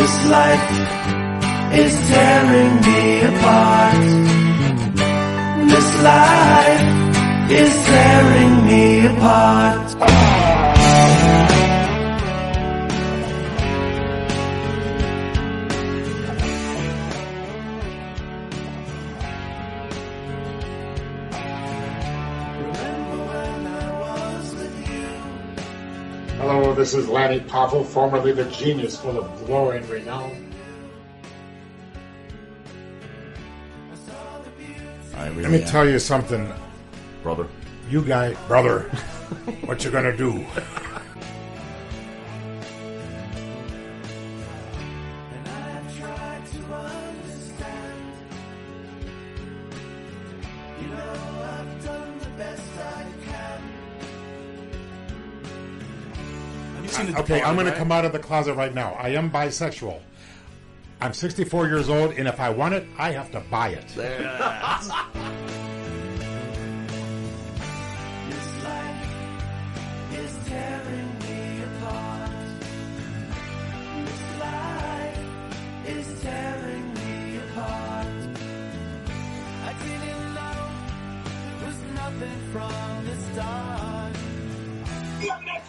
This life is tearing me apart. This life is tearing me apart. Hello, this is Lanny Poffo, formerly the genius full of glory and renown. Let me tell you something, brother. You guys, brother, what you gonna do? Okay, I'm going to come out of the closet right now. I am bisexual. I'm 64 years old, and if I want it, I have to buy it.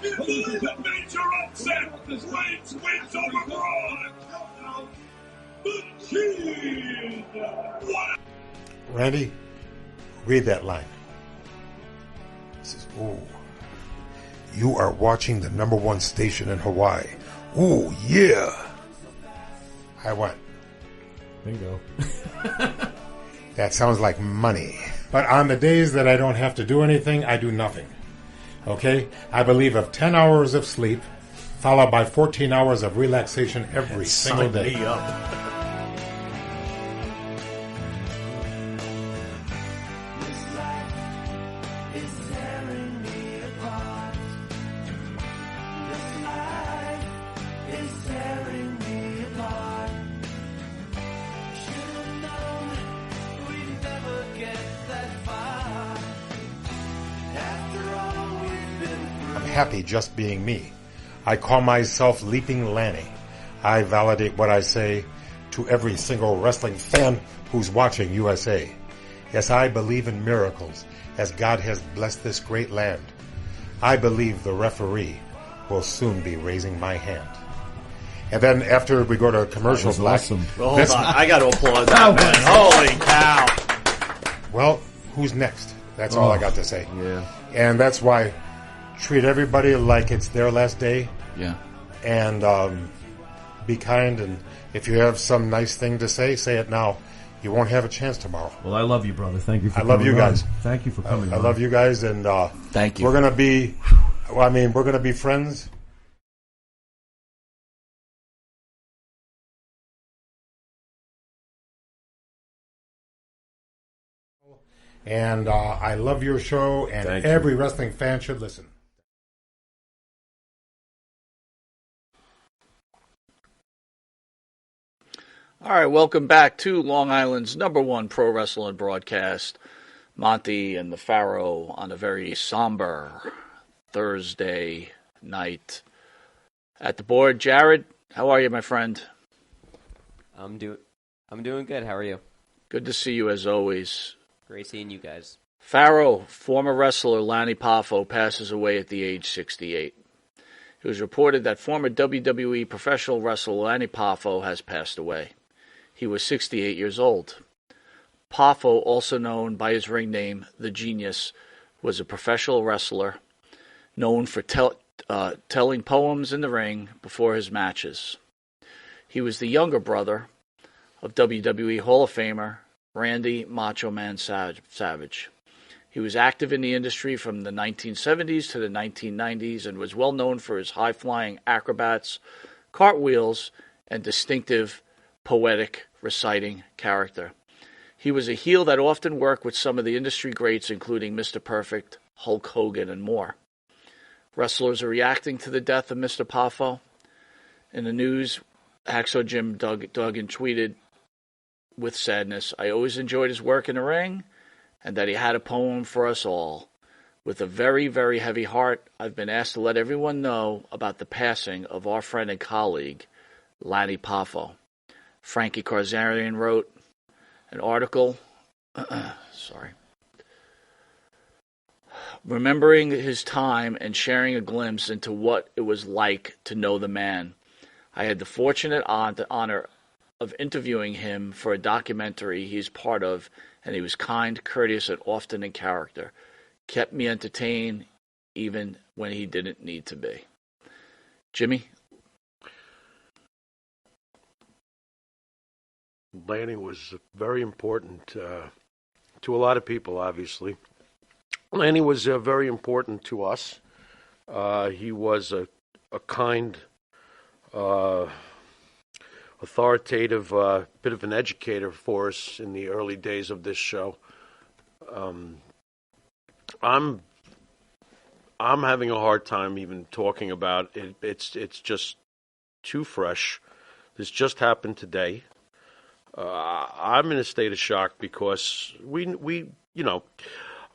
The major upset wins over Braun. The King. Randy, read that line. It says, "Ooh, you are watching the #1 station in Hawaii. Ooh, yeah." I went, bingo. That sounds like money. But on the days that I don't have to do anything, I do nothing. Okay? I believe of 10 hours of sleep, followed by 14 hours of relaxation every single day. Me up. Happy just being me. I call myself Leaping Lanny. I validate what I say to every single wrestling fan who's watching USA. Yes, I believe in miracles as God has blessed this great land. I believe the referee will soon be raising my hand. And then after we go to commercial black. Awesome. Well, hold on. I got to applaud that, man. Holy cow. Well, who's next? That's all I got to say. Yeah. And that's why treat everybody like it's their last day. Yeah. And be kind. And if you have some nice thing to say it now. You won't have a chance tomorrow. Well, I love you, brother. Thank you for coming. I love you guys. On. Thank you for coming. I love you guys. And thank you. We're going to be, we're going to be friends. And I love your show, and every wrestling fan should listen. All right, welcome back to Long Island's #1 pro wrestling broadcast, Monte and the Pharaoh, on a very somber Thursday night. At the board, Jared, how are you, my friend? I'm doing good. How are you? Good to see you as always. Great seeing you guys. Pharaoh, former wrestler Lanny Poffo, passes away at the age 68. It was reported that former WWE professional wrestler Lanny Poffo has passed away. He was 68 years old. Poffo, also known by his ring name, The Genius, was a professional wrestler known for telling poems in the ring before his matches. He was the younger brother of WWE Hall of Famer Randy Macho Man Savage. He was active in the industry from the 1970s to the 1990s and was well known for his high-flying acrobats, cartwheels, and distinctive poetic reciting character. He was a heel that often worked with some of the industry greats, including Mr. Perfect, Hulk Hogan, and more. Wrestlers are reacting to the death of Mr. Poffo. In the news, Hacksaw Jim Duggan tweeted with sadness, "I always enjoyed his work in the ring, and that he had a poem for us all. With a very, very heavy heart, I've been asked to let everyone know about the passing of our friend and colleague, Lanny Poffo. Frankie Karzarian wrote an article. Sorry. Remembering his time and sharing a glimpse into what it was like to know the man. I had the fortunate honor of interviewing him for a documentary he's part of, and he was kind, courteous, and often in character. Kept me entertained even when he didn't need to be. Jimmy? Lanny was very important to a lot of people, obviously. Lanny was very important to us. He was a kind, authoritative, bit of an educator for us in the early days of this show. I'm having a hard time even talking about it. It's just too fresh. This just happened today. I'm in a state of shock because we I'm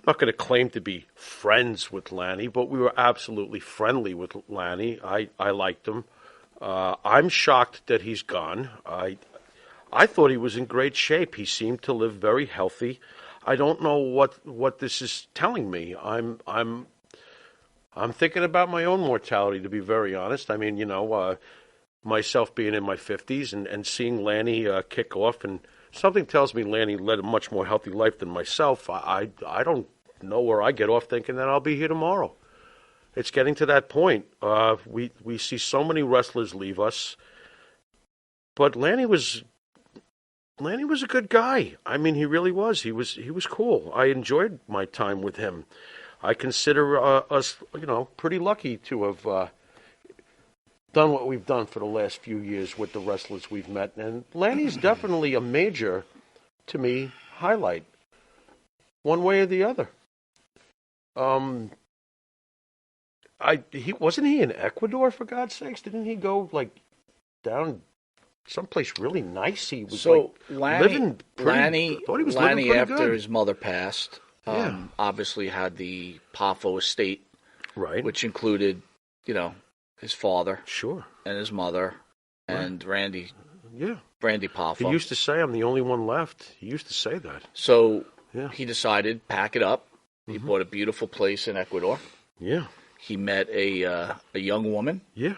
not going to claim to be friends with Lanny, but we were absolutely friendly with Lanny. I liked him. I'm shocked that he's gone. I thought he was in great shape. He seemed to live very healthy. I don't know what this is telling me. I'm thinking about my own mortality, to be very honest. I mean, myself being in my 50s and seeing Lanny kick off, and something tells me Lanny led a much more healthy life than myself. I don't know where I get off thinking that I'll be here tomorrow. It's getting to that point. We see so many wrestlers leave us, but Lanny was a good guy. I mean, he really was. He was cool. I enjoyed my time with him. I consider us, pretty lucky to have done what we've done for the last few years with the wrestlers we've met. And Lanny's definitely a major, to me, highlight, one way or the other. Wasn't he in Ecuador, for God's sakes? Didn't he go down someplace really nice? He was living pretty. I thought he was living Lanny pretty after good. his mother passed, obviously had the Poffo estate, Right. which included, his father, Sure. and his mother, and Randy Poffo. He used to say, "I'm the only one left." He used to say that. So Yeah. he decided, pack it up. He bought a beautiful place in Ecuador. Yeah. He met a young woman, Yeah.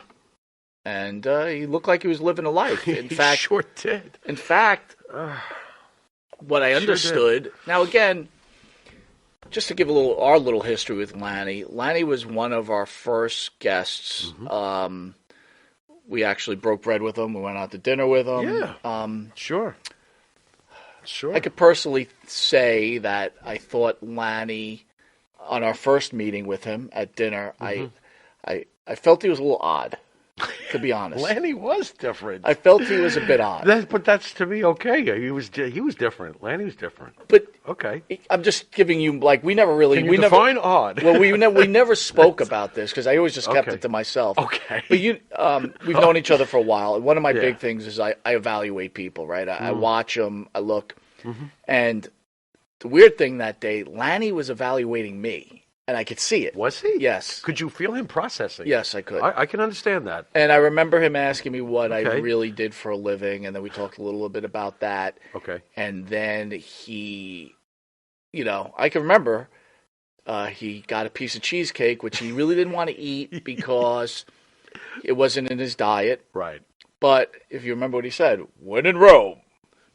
and he looked like he was living a life. In He fact, sure did. In fact, what I understood, now again, just to give our little history with Lanny. Lanny was one of our first guests. We actually broke bread with him. We went out to dinner with him. Yeah. Sure. I could personally say that I thought Lanny, on our first meeting with him at dinner, I felt he was a little odd, to be honest. Lanny was different. I felt he was a bit odd. But that's, to me, okay. He was different. Lanny was different. But okay. I'm just giving you, we never really... Can you define odd? Well, we never spoke about this, because I always just kept it to myself. Okay. But we've known each other for a while, and one of my big things is I evaluate people, right? I watch them, I look, and the weird thing that day, Lanny was evaluating me. And I could see it. Was he? Yes. Could you feel him processing? Yes, I could. I can understand that. And I remember him asking me what I really did for a living, and then we talked a little bit about that. Okay. And then he, I can remember he got a piece of cheesecake, which he really didn't want to eat because it wasn't in his diet. Right. But if you remember what he sasaid, when in Rome.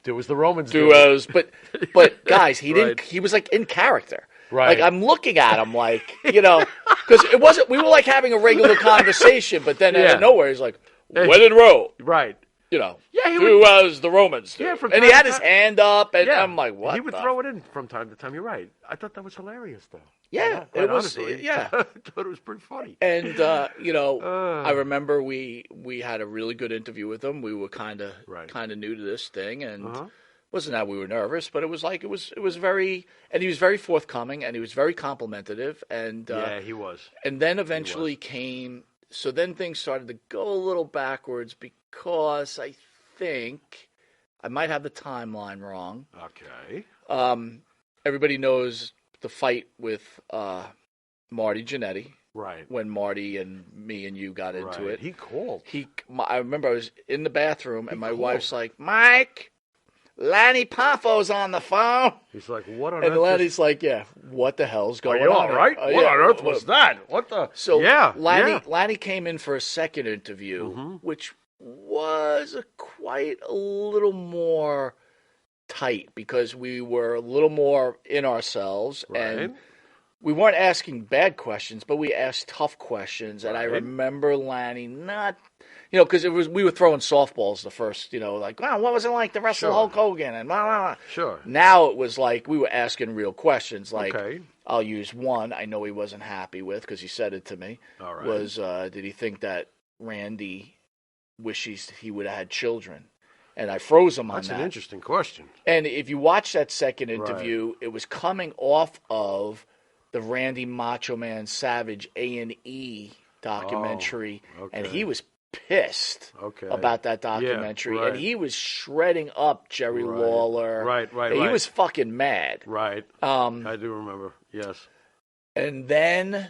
There was the Romans. But guys, he didn't. He was in character. Right. I'm looking at him because it wasn't. We were having a regular conversation, but then out of nowhere, he's like, "When in Rome." Right. Yeah, he do as the Romans do. Yeah, and he had his hand up, and I'm like, "What?" He would throw it in from time to time. You're right. I thought that was hilarious, though. Yeah, quite it was. honestly. Yeah, I thought it was pretty funny. And I remember we had a really good interview with him. We were kind of new to this thing, and. Wasn't that we were nervous, but it was it was very, and he was very forthcoming, and he was very complimentary, and he was. And then eventually came, so then things started to go a little backwards because I think I might have the timeline wrong. Okay. Everybody knows the fight with Marty Jannetty. Right. when Marty and me and you got into Right. it. He called. I remember I was in the bathroom and my called. wife's like, Mike, Lanny Poffo's on the phone. He's like, what on And earth? Lenny's like, yeah, what the hell's Are going you on? all right? What Yeah, on earth was that? What the? So yeah, Lanny, yeah. Lanny came in for a second interview, which was quite a little more tight because we were a little more in ourselves and we weren't asking bad questions, but we asked tough questions. And I remember Lanny not, because we were throwing softballs the first, like, wow, what was it like to wrestle Hulk Hogan and blah, blah, blah. Sure. Now it was like we were asking real questions. Like, Okay. I'll use one I know he wasn't happy with because he said it to me. All right. Was, did he think that Randy wishes he would have had children? And I froze him on that. That's an interesting question. And if you watch that second interview, it was coming off of the Randy Macho Man Savage A&E documentary, and he was pissed about that documentary, and he was shredding up Jerry Lawler. Right. He was fucking mad. Right. I do remember. Yes. And then,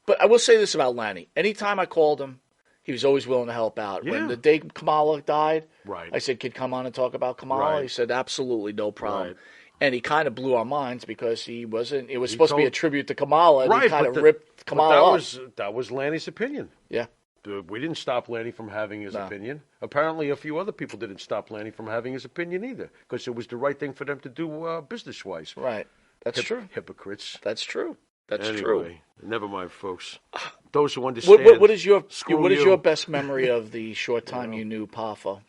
but I will say this about Lanny. Anytime I called him, he was always willing to help out. Yeah. When the day Kamala died, Right. I said, "Kid, come on and talk about Kamala." Right. He said, "Absolutely, no problem." Right. And he kind of blew our minds because he wasn't. It was supposed to be a tribute to Kamala, and he kind of but ripped Kamala up. That was Lanny's opinion. Yeah. We didn't stop Lanny from having his opinion. Apparently, a few other people didn't stop Lanny from having his opinion either, because it was the right thing for them to do business-wise. Right. That's true. Hypocrites. That's true. That's anyway, true. Never mind, folks. Those who understand. What is your screw you. your best memory of the short time you knew Poffo?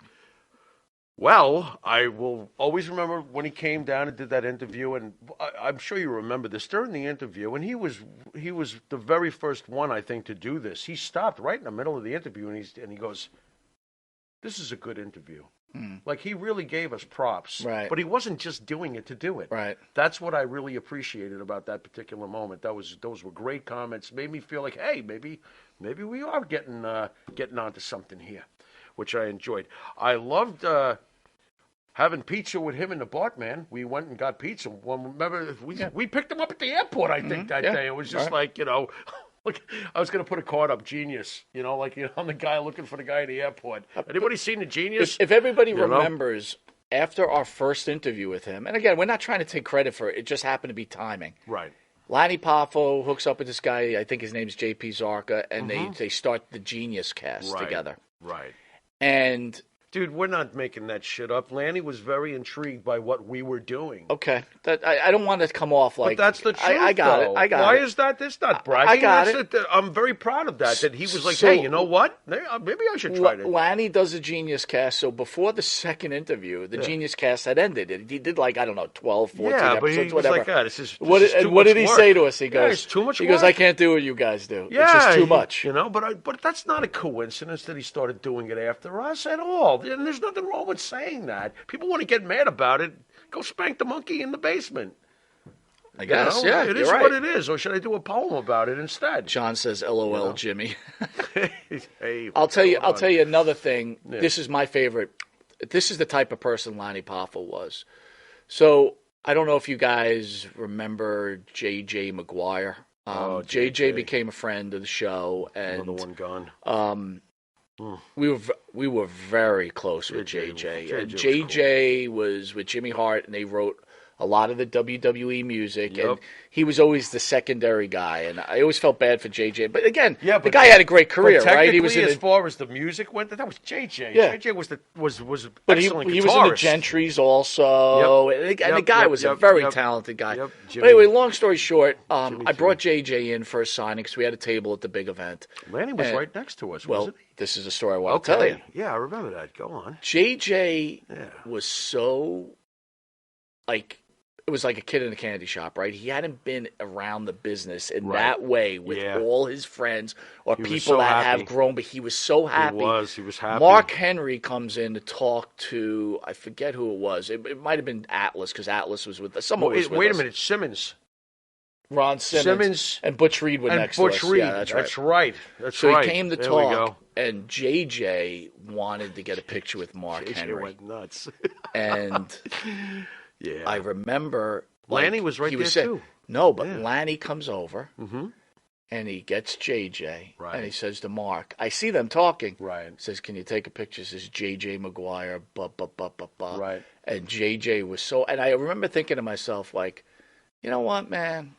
Well, I will always remember when he came down and did that interview, and I'm sure you remember this during the interview. And he was the very first one, I think, to do this. He stopped right in the middle of the interview, and he goes, "This is a good interview." Like, he really gave us props, Right. But he wasn't just doing it to do it. Right. That's what I really appreciated about that particular moment. Those were great comments. Made me feel like, hey, maybe we are getting onto something here, which I enjoyed. I loved having pizza with him and the Bartman. We went and got pizza. Well, remember, we picked him up at the airport, I think, that day. It was just like, look, I was going to put a card up, Genius. I'm the guy looking for the guy at the airport. Anybody seen the Genius? If everybody remembers, after our first interview with him, and again, we're not trying to take credit for it. It just happened to be timing. Right. Lanny Poffo hooks up with this guy, I think his name's J.P. Zarka, and they start the Genius Cast together. Right. And dude, we're not making that shit up. Lanny was very intrigued by what we were doing. okay, I don't want to come off like But that's the truth, I got though. it. I got Why it. is that? That's not bragging. I got That's it. I'm very proud of that. That he was like, So- hey, you know what? Maybe I should try to. Lanny does a Genius Cast, so before the second interview, the Genius Cast had ended. He did 12, 14 Yeah, but he episodes, was whatever. like, this is What too did much he work. say to us? He Yeah, goes, it's too much He goes, work. I can't do what you guys do. Yeah, it's just too much. But that's not a coincidence that he started doing it after us at all. And there's nothing wrong with saying that. People want to get mad about it. Go spank the monkey in the basement. I guess, You know? yeah, It you're is right. what it is. Or should I do a poem about it instead? John says, "LOL, Jimmy." Hey, I'll tell you hold on. another thing. Yeah. This is my favorite. This is the type of person Lanny Poffo was. So I don't know if you guys remember J.J. McGuire. JJ became a friend of the show, and Another one gone. we were very close with JJ. And JJ was with Jimmy Hart, and they wrote a lot of the WWE music, and he was always the secondary guy. And I always felt bad for JJ. But again, the guy had a great career, right? He was as far as the music went, that was JJ. Yeah. JJ was But excellent he guitarist. was in the Gentrys also, and the guy was a very talented guy. Yep. But anyway, long story short, I brought JJ in for a signing because we had a table at the big event. Lanny was right next to us, Well, wasn't he? this is a story I want to tell you. Yeah, I remember that. Go on. JJ was so, it was like a kid in a candy shop, right? He hadn't been around the business in that way with all his friends or people that have grown, but he was so happy. He was happy. Mark Henry comes in to talk to, I forget who it was. It might have been Atlas, because Atlas was with us. Someone was with Wait us. a minute, Simmons. Ron Simmons. And Butch Reed were next to us. Reed. Yeah, that's right. So he came to talk, and JJ wanted to get a picture with Mark Henry. JJ went nuts. And I remember Lanny was right there too. No, but Lanny comes over, and he gets JJ, Right. and he says to Mark, I see them talking. Right. He says, can you take a picture? Says JJ Maguire, Right. And JJ was so, and I remember thinking to myself, like, you know what, man?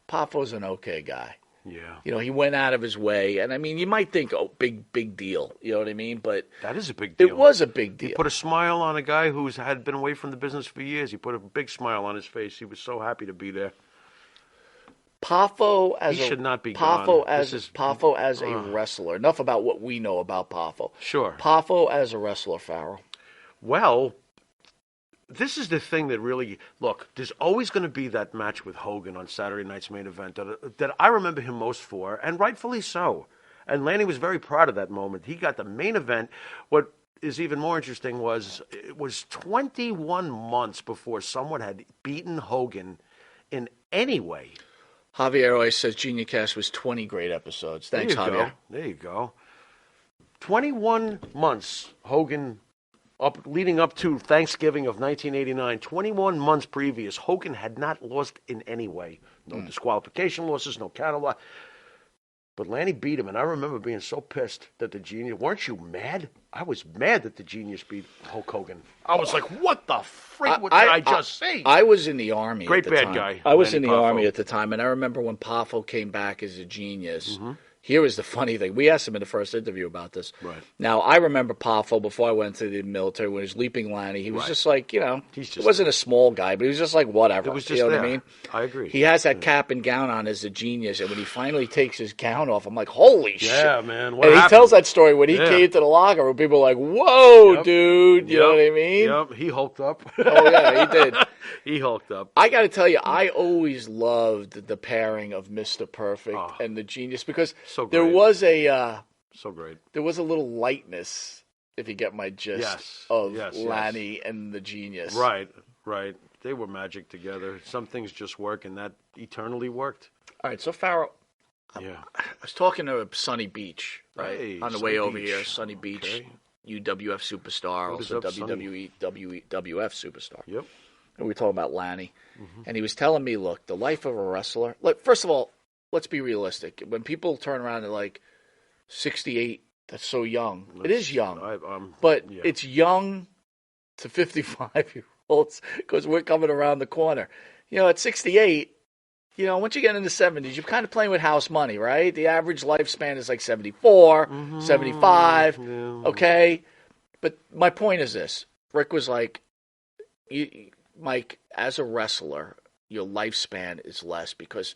Poffo's an okay guy. Yeah. You know, he went out of his way, and I mean, you might think, oh, big deal. You know what I mean? But That is a big deal. it was a big deal. He put a smile on a guy who's had been away from the business for years. He put a big smile on his face. He was so happy to be there. Poffo as He should not be Poffo gone. as This is- Poffo as a wrestler. Enough about what we know about Poffo. Sure. Poffo as a wrestler, Pharaoh. Well, this is the thing that really look. There's always going to be that match with Hogan on Saturday night's main event that I remember him most for, and rightfully so. And Lanny was very proud of that moment. He got the main event. What is even more interesting was it was 21 months before someone had beaten Hogan in any way. Javier always says Genius Cast was 20 great episodes. Thanks, there you Javier. Go. There you go. 21 months, Hogan, leading up to Thanksgiving of 1989, 21 months previous, Hogan had not lost in any way. No disqualification losses, no counter loss. But Lanny beat him, and I remember being so pissed that the Genius... Weren't you mad? I was mad that the Genius beat Hulk Hogan. I was like, what the freak did I just say? I was in the Army Great at the bad time. guy, I was Lanny in the Poffo. Army at the time, and I remember when Poffo came back as a Genius. Mm-hmm. Here was the funny thing. We asked him in the first interview about this. Right. Now, I remember Poffo before I went to the military when he was leaping Lanny. He was Right. just like, you know, He's he just wasn't a small guy, but he was just like, whatever. It was just you know there. what I mean? I agree. He has that cap and gown on as a Genius, and when he finally takes his gown off, I'm like, holy shit. Yeah, man. What And he happened? tells that story when he Yeah. came to the locker room. People are like, whoa, Yep. dude. You know what I mean? Yep, he hulked up. Oh, yeah, he did. He hulked up. I got to tell you, I always loved the pairing of Mr. Perfect Oh. and the Genius because So there great. was a So great. there was a little lightness, if you get my gist, Yes, of yes, Lanny and the Genius. Right, right. They were magic together. Some things just work, and that eternally worked. All right, so Pharaoh, Yeah. I was talking to Sunny Beach, right, Hey, on the Sunny way over Beach. here. Sunny Beach, Okay. UWF superstar, What is also up, Sonny? WWF superstar. Yep. And we were talking about Lanny, Mm-hmm. and he was telling me, look, the life of a wrestler. Look, first of all, let's be realistic. When people turn around and like 68, that's so young. It is young, but yeah. it's young to 55-year-olds because we're coming around the corner. You know, at 68, you know, once you get in the 70s, you're kind of playing with house money, right? The average lifespan is like 74, 75, okay? But my point is this. Rick was like, Mike, as a wrestler, your lifespan is less because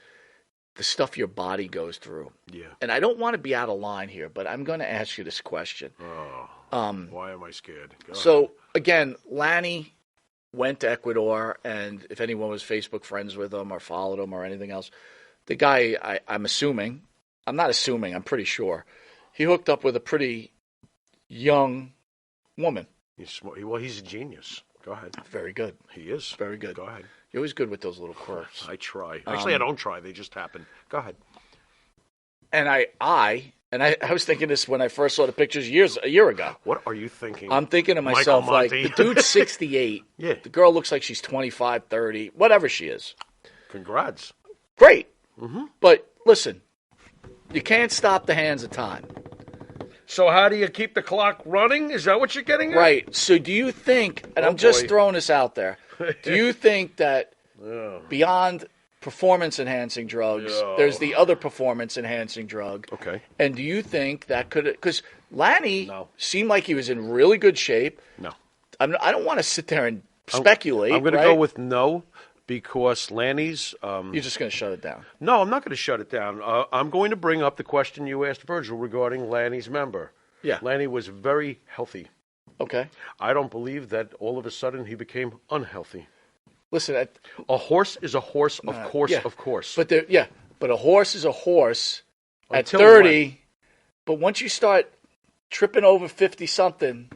the stuff your body goes through. Yeah. And I don't want to be out of line here, but I'm going to ask you this question. Why am I scared? Go ahead. So, again, Lanny went to Ecuador, and if anyone was Facebook friends with him or followed him or anything else, the guy, I'm assuming, I'm not assuming, I'm pretty sure, he hooked up with a pretty young woman. He's a genius. Go ahead. Very good. He is. Very good. Go ahead. You're always good with those little quirks. I try. Actually, I don't try. They just happen. Go ahead. And I was thinking this when I first saw the pictures a year ago. What are you thinking? I'm thinking to myself, Michael like, Monte. the dude's 68. Yeah. The girl looks like she's 25, 30, whatever she is. Congrats. Great. Mm-hmm. But listen, you can't stop the hands of time. So how do you keep the clock running? Is that what you're getting at? Right. So do you think, and I'm just throwing this out there, do you think that beyond performance-enhancing drugs, there's the other performance-enhancing drug? Okay. And do you think that could, because Lanny seemed like he was in really good shape. No. I don't want to sit there and speculate. I'm going to right? go with no because Lanny's... You're just going to shut it down. No, I'm not going to shut it down. I'm going to bring up the question you asked Virgil regarding Lanny's member. Yeah. Lanny was very healthy. Okay. I don't believe that all of a sudden he became unhealthy. Listen, a horse is a horse, of course, yeah. of course. But a horse is a horse Until at 30. when? But once you start tripping over 50-something,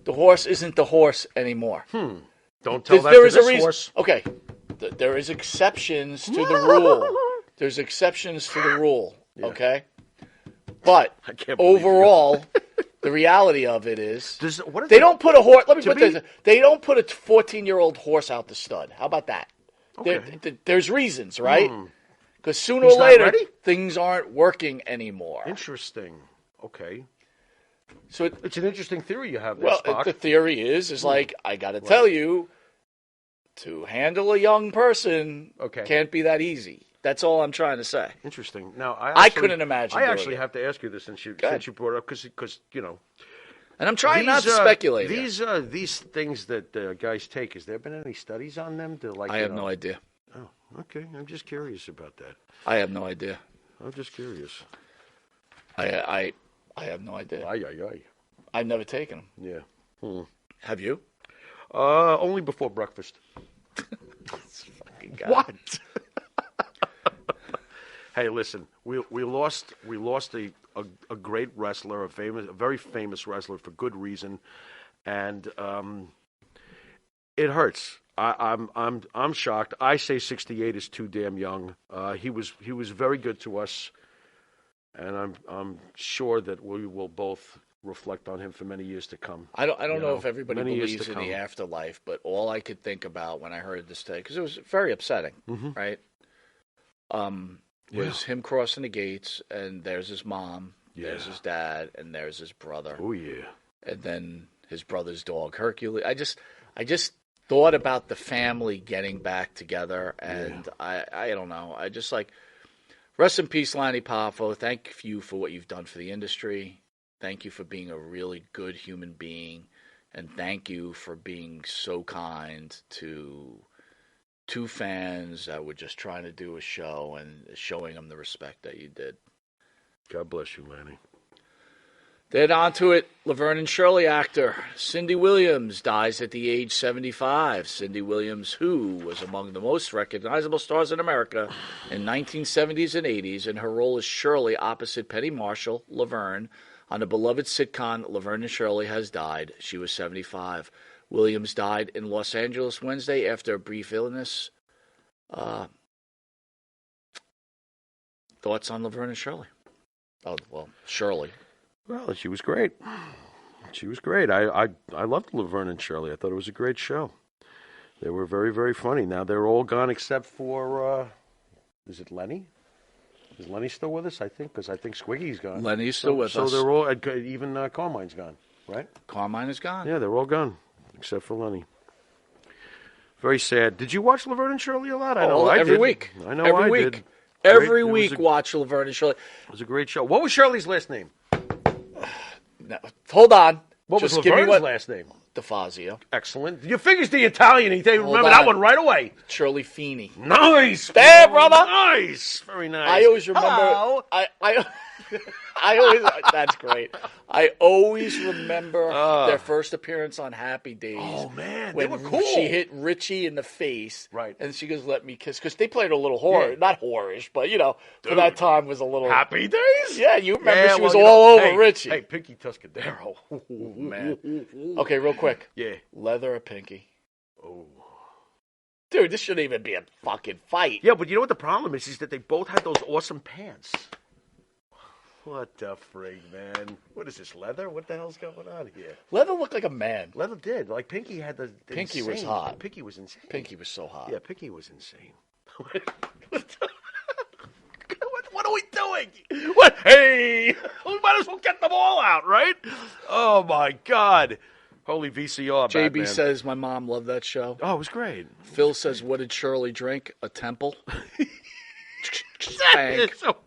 the horse isn't the horse anymore. Don't tell that There to is this a reason. horse. Okay, there is exceptions to the rule. There's exceptions to the rule. Yeah. Okay, but I can't believe you. overall, the reality of it is What is they that? don't put a horse. Let me put me- this. They don't put a 14-year-old horse out the stud. How about that? Okay. There's reasons, right? Because sooner He's or not later, ready? things aren't working anymore. Interesting. Okay. So It's an interesting theory you have there, well, Spock. the theory is like, I got to tell you, to handle a young person can't be that easy. That's all I'm trying to say. Interesting. Now, I couldn't imagine I doing actually it. have to ask you this since you brought it up, because And I'm trying not to speculate. These things that guys take. Has there been any studies on them? I have no idea. Oh, okay. I'm just curious about that. I have no idea. I'm just curious. I have no idea. Aye. I've never taken them. Yeah. Have you? Only before breakfast. What? Hey, listen. We lost a great wrestler, a very famous wrestler for good reason, and it hurts. I'm shocked. I say 68 is too damn young. He was very good to us, and I'm sure that we will both reflect on him for many years to come. I don't know if everybody many years believes to in the come. afterlife, but all I could think about when I heard this today, because it was very upsetting, right? Was him crossing the gates, and there's his mom, there's his dad, and there's his brother. Oh yeah. And then his brother's dog Hercules. I just thought about the family getting back together, and I don't know. I just like, rest in peace, Lanny Poffo. Thank you for what you've done for the industry. Thank you for being a really good human being, and thank you for being so kind to two fans that were just trying to do a show and showing them the respect that you did. God bless you, Lanny. Then on to it, Laverne and Shirley actor Cindy Williams dies at the age 75. Cindy Williams, who was among the most recognizable stars in America in 1970s and 80s, in her role as Shirley opposite Penny Marshall, Laverne, on the beloved sitcom Laverne and Shirley, has died. She was 75. Williams died in Los Angeles Wednesday after a brief illness. Thoughts on Laverne and Shirley? Oh, well, Shirley. Well, she was great. She was great. I loved Laverne and Shirley. I thought it was a great show. They were very, very funny. Now they're all gone except for, is it Lenny? Is Lenny still with us? I think, because I think Squiggy's gone. Lenny's still with us. So they're all, even Carmine's gone, right? Carmine is gone. Yeah, they're all gone except for Lenny. Very sad. Did you watch Laverne and Shirley a lot? I know I every did. week. I know every I week. did. Every week, watch Laverne and Shirley. It was a great show. What was Shirley's last name? No, hold on. What Just was give me Laverne's last name? DeFazio. Excellent. Your figure's the Italian. They Hold remember on. that one right away. Shirley Feeney. Nice. There, brother. Nice. Very nice. I always remember. Hello. I always. That's great. I always remember their first appearance on Happy Days. Oh man, when they were cool. She hit Richie in the face, right? And she goes, "Let me kiss," because they played a little horror, not whorish, but for that time was a little Happy Days. Yeah, you remember she was all over Richie. Hey, Pinky Tuscadero. Oh, man. Okay, real quick. Yeah. Leather or Pinky? Oh. Dude, this shouldn't even be a fucking fight. Yeah, but you know what the problem is that they both had those awesome pants. What the frig, man? What is this, leather? What the hell's going on here? Leather looked like a man. Leather did. Like, Pinky had the Pinky insane. was hot. Pinky was insane. Pinky was so hot. Yeah, Pinky was insane. What are we doing? What? Hey! We might as well get them all out, right? Oh, my God. Holy VCR, JB Batman. says, my mom loved that show. Oh, it was great. Phil says, what did Shirley drink? A temple? So...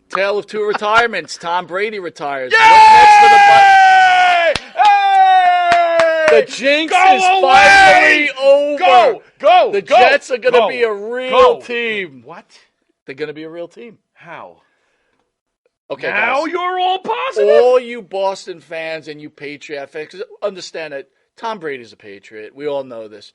Tale of two retirements. Tom Brady retires. Yay! What's next for the Hey! The jinx is finally over. Go! The Jets are going to be a real team. What? They're going to be a real team. How? Okay, now guys. you're all positive? All you Boston fans and you Patriot fans, 'cause understand that Tom Brady's a Patriot. We all know this.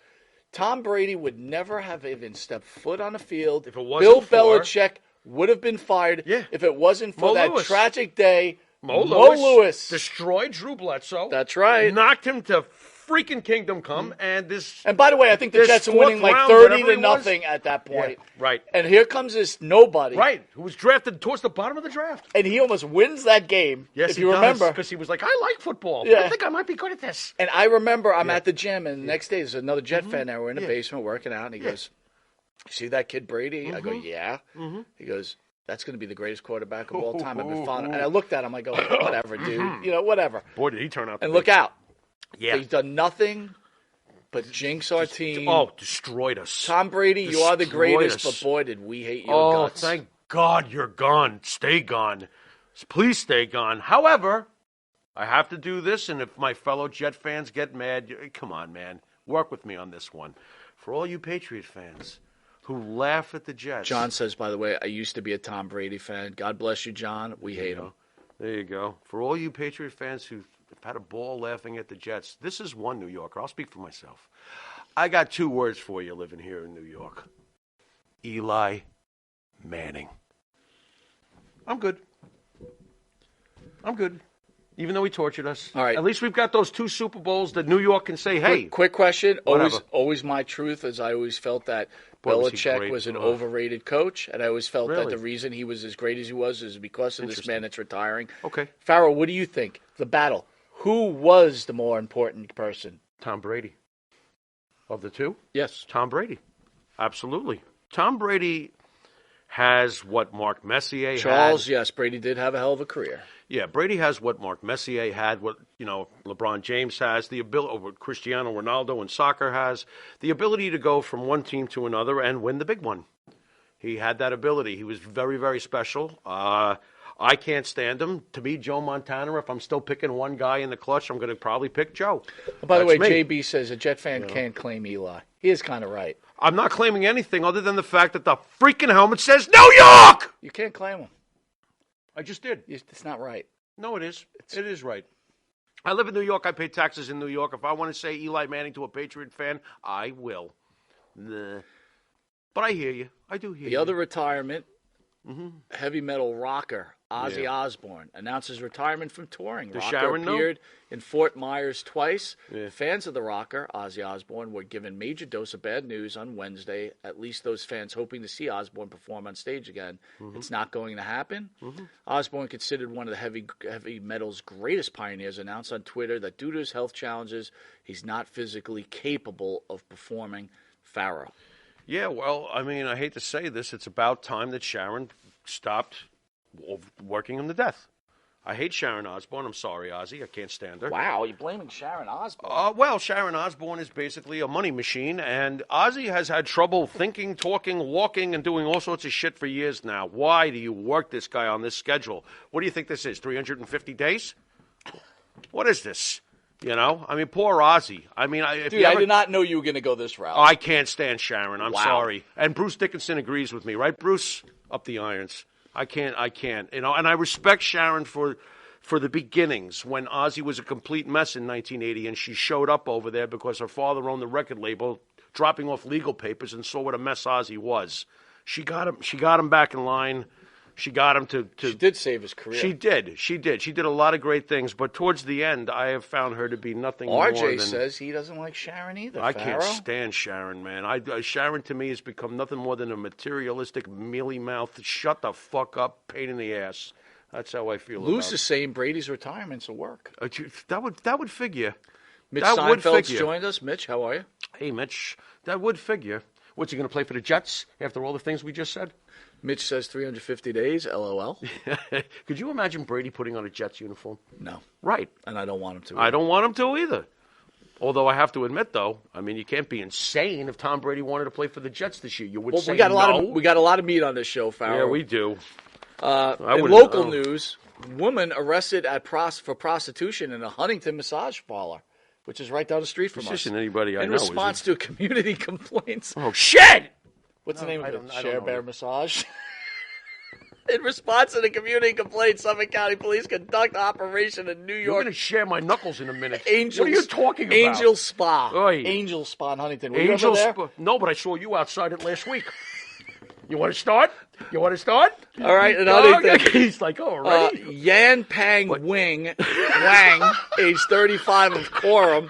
Tom Brady would never have even stepped foot on the field. If it wasn't Bill Belichick would have been fired if it wasn't for that tragic day. Mo Lewis destroyed Drew Bledsoe. That's right. Knocked him to freaking Kingdom Come, and this. And by the way, I think the Jets are winning like 30-0 at that point. Yeah, right. And here comes this nobody. Right. Who was drafted towards the bottom of the draft. And he almost wins that game. Yes, if you remember. Because he was like, I like football. Yeah. I think I might be good at this. And I remember I'm at the gym, and the next day there's another Jet fan there. We're in the basement working out, and he goes, see that kid Brady? I go, yeah. He goes, that's going to be the greatest quarterback of all time. I've been following. And I looked at him. I go, whatever, dude. Whatever. Boy, did he turn out. And look out. Yeah. He's done nothing but jinx our team. Oh, destroyed us. Tom Brady, you are the Destroyed greatest, us. but boy, did we hate your guts. Oh, thank God you're gone. Stay gone. Please stay gone. However, I have to do this, and if my fellow Jet fans get mad, come on, man. Work with me on this one. For all you Patriot fans who laugh at the Jets. John says, by the way, I used to be a Tom Brady fan. God bless you, John. We hate him. There you go. For all you Patriot fans who've had a ball laughing at the Jets, this is one New Yorker. I'll speak for myself. I got 2 words for you living here in New York. Eli Manning. I'm good. Even though he tortured us. All right. At least we've got those 2 Super Bowls that New York can say, hey. Quick question. Whatever. Always my truth, as I always felt that Boy, was he Belichick great. was an overrated coach, and I always felt that Really? the reason he was as great as he was is because of this man that's retiring. Okay. Pharaoh, what do you think? The battle. Who was the more important person? Tom Brady. Of the 2? Yes. Tom Brady. Absolutely. Tom Brady has what Mark Messier had. Charles, yes, Brady did have a hell of a career. Yeah, Brady has what Mark Messier had, what LeBron James has, the ability, or what Cristiano Ronaldo in soccer has, the ability to go from one team to another and win the big one. He had that ability. He was very, very special. I can't stand him. To me, Joe Montana, if I'm still picking one guy in the clutch, I'm going to probably pick Joe. By the way, That's me. JB says a Jet fan can't claim Eli. He is kind of right. I'm not claiming anything other than the fact that the freaking helmet says New York! You can't claim him. I just did. It's not right. No, it is. It is right. I live in New York. I pay taxes in New York. If I want to say Eli Manning to a Patriot fan, I will. Nah. But I hear you. I do hear you. The other retirement, heavy metal rocker Ozzy Osbourne announces retirement from touring. Does Rocker Sharon know? appeared in Fort Myers twice. Yeah. Fans of the rocker, Ozzy Osbourne, were given major dose of bad news on Wednesday, at least those fans hoping to see Osbourne perform on stage again. It's not going to happen. Osbourne, considered one of the heavy metal's greatest pioneers, announced on Twitter that due to his health challenges, he's not physically capable of performing. Pharaoh. Yeah, well, I mean, I hate to say this. It's about time that Sharon stopped working him to death. I hate Sharon Osbourne. I'm sorry, Ozzy. I can't stand her. Wow, you're blaming Sharon Osbourne. Well, Sharon Osbourne is basically a money machine, and Ozzy has had trouble thinking, talking, walking, and doing all sorts of shit for years now. Why do you work this guy on this schedule? What do you think this is, 350 days? What is this? I mean, poor Ozzy. I mean, I did not know you were going to go this route. I can't stand Sharon. I'm Wow. sorry. And Bruce Dickinson agrees with me, right, Bruce? Up the irons. I can't. And I respect Sharon for the beginnings when Ozzy was a complete mess in 1980, and she showed up over there because her father owned the record label, dropping off legal papers, and saw what a mess Ozzy was. She got him back in line. She got him to. She did save his career. She did. She did a lot of great things, but towards the end, I have found her to be nothing more than. RJ says he doesn't like Sharon either. I Pharaoh. can't stand Sharon, man. Sharon to me has become nothing more than a materialistic, mealy mouth, shut the fuck up, pain in the ass. That's how I feel. Luce about is saying Brady's retirement's a work. That would figure. Mitch That would Seinfeld's figure. joined us. Mitch, how are you? Hey, Mitch, that would figure. What's he going to play for the Jets after all the things we just said? Mitch says 350 days, LOL. Could you imagine Brady putting on a Jets uniform? No. Right. And I don't want him to. I don't want him to either. Although I have to admit, though, I mean, you can't be insane if Tom Brady wanted to play for the Jets this year. You would say we got a lot no. we got a lot of meat on this show, Pharaoh. Yeah, we do. In local news, woman arrested for prostitution in a Huntington massage parlor, which is right down the street from This us. isn't anybody I in know, is response to community complaints. Oh, shit! What's the name of it? I don't Share know. Bear Massage. In response to the community complaint, Suffolk County Police conduct operation in New You're York. going to share my knuckles in a minute. Angels, what are you talking about? Angel Spa. Oi. Angel Spa in Huntington. Were Angel you ever there? No, but I saw you outside it last week. You want to start? All right, and Oh, Huntington. he's like, oh, already? Yan Pang Wang, age 35 of Quorum,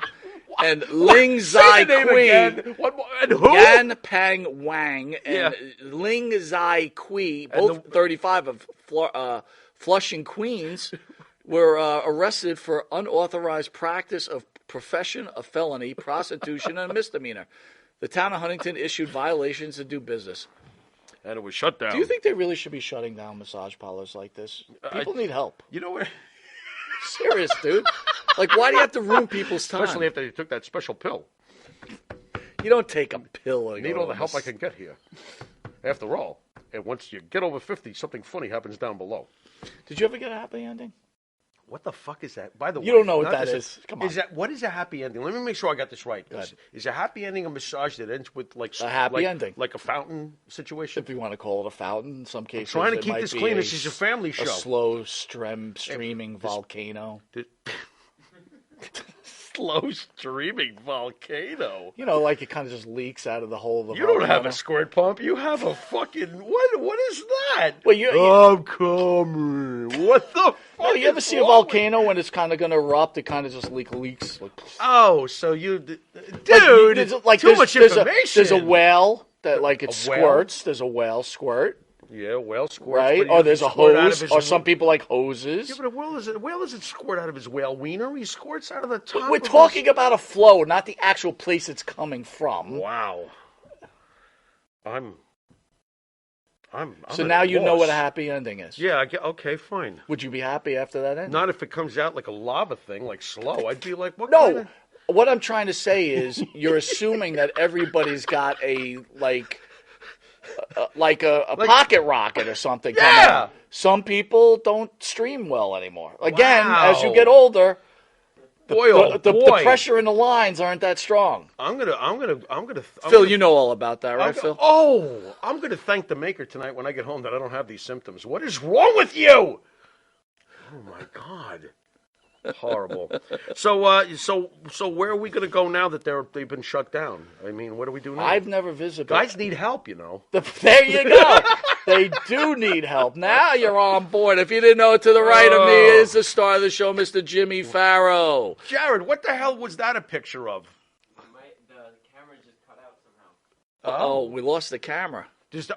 and Ling Say Zai the name Kui. again. What, and who? Yan Pang Wang and Yeah. Ling Zai Kui, both 35 of Flushing, Queens, were arrested for unauthorized practice of profession, a felony, prostitution, and a misdemeanor. The town of Huntington issued violations to do business. And it was shut down. Do you think they really should be shutting down massage parlors like this? People need help. You know what? Serious, dude. Like, why do you have to ruin people's time? Especially after they took that special pill. You don't take a pill. And I need all the help I can get here. After all, and once you get over 50, something funny happens down below. Did you ever get a happy ending? What the fuck is that? By the way, You don't know what not that this- is. Come on. What is a happy ending? Let me make sure I got this right. ahead. Is a happy ending a massage that ends with like A happy like, ending. like a fountain situation? If you want to call it a fountain, in some cases. trying to it keep might this be clean. This is a family show. A slow streaming volcano. Slow streaming volcano. You know, like it kind of just leaks out of the hole of the You volcano. don't have a squirt pump. You have a fucking what is that? Well, I'm coming. What the fuck? No, you ever is see a wrong volcano when it's kind of going to erupt? It kind of just leaks. Like, Oh, so you, dude, like too much information. There's a whale that like it A whale? squirts. There's a whale squirt, Yeah, whale squirts. right? but he Or there's a doesn't squirt out of hose, his or some people like hoses. Yeah, but a whale doesn't squirt out of his whale wiener. He squirts out of the top. We're of talking about a flow, not the actual place it's coming from. His... Wow. I'm So at now a you know loss. what a happy ending is. Yeah, okay, fine. Would you be happy after that ending? Not if it comes out like a lava thing, like slow. I'd be like, what? No. kind of- What I'm trying to say is you're assuming that everybody's got a pocket rocket or something. Yeah. Coming out. Some people don't stream well anymore. Again, Wow. as you get older, Boy, the pressure in the lines aren't that strong. I'm gonna. Phil, you know all about that, right, Phil? I'm gonna thank the maker tonight when I get home that I don't have these symptoms. What is wrong with you? Oh my God. Horrible. So where are we going to go now that they've been shut down? I mean, what do we do now? I've never visited. Guys need help, you know. There you go. They do need help. Now you're on board. If you didn't know, to the right of me is the star of the show, Mr. Jimmy Farrow. Jared, what the hell was that a picture of? The camera just cut out somehow. Oh, we lost the camera.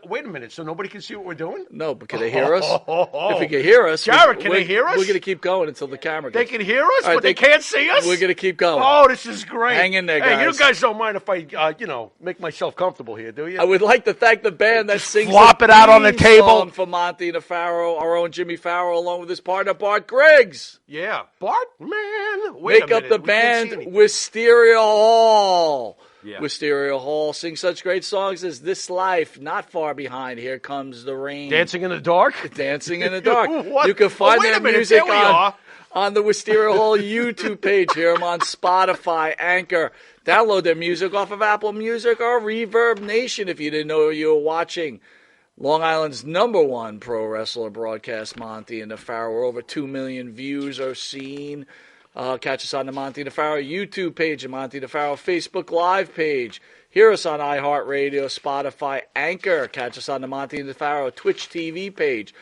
Wait a minute, so nobody can see what we're doing? No, but can they hear us? If you can hear us, Jared, can they hear us? We're going to keep going until the camera They gets. can hear us, All right, but they can't see us? We're going to keep going. Oh, this is great. Hang in there, Hey, you guys. guys don't mind if I, make myself comfortable here, do you? I would like to thank the band that sings flop the it out on the theme table. song for Monte The Pharaoh, our own Jimmy Farrow, along with his partner Bart Griggs. Yeah. Bart, man. Wait Make a up minute. the We can't band see anything. Wisteria Hall. Yeah. Wisteria Hall sings such great songs as This Life, Not Far Behind, Here Comes the Rain. Dancing in the dark? Dancing in the Dark. What? You can find Oh, wait their a minute, music there we are. on the Wisteria Hall YouTube page. Hear them on Spotify, Anchor. Download their music off of Apple Music or Reverb Nation if you didn't know you were watching. Long Island's #1 pro wrestler broadcast, Monte and the Pharaoh. Over 2 million views are seen. Catch us on the Monte the Pharaoh YouTube page and Monte the Pharaoh Facebook Live page. Hear us on iHeartRadio, Spotify, Anchor. Catch us on the Monte the Pharaoh Twitch TV page.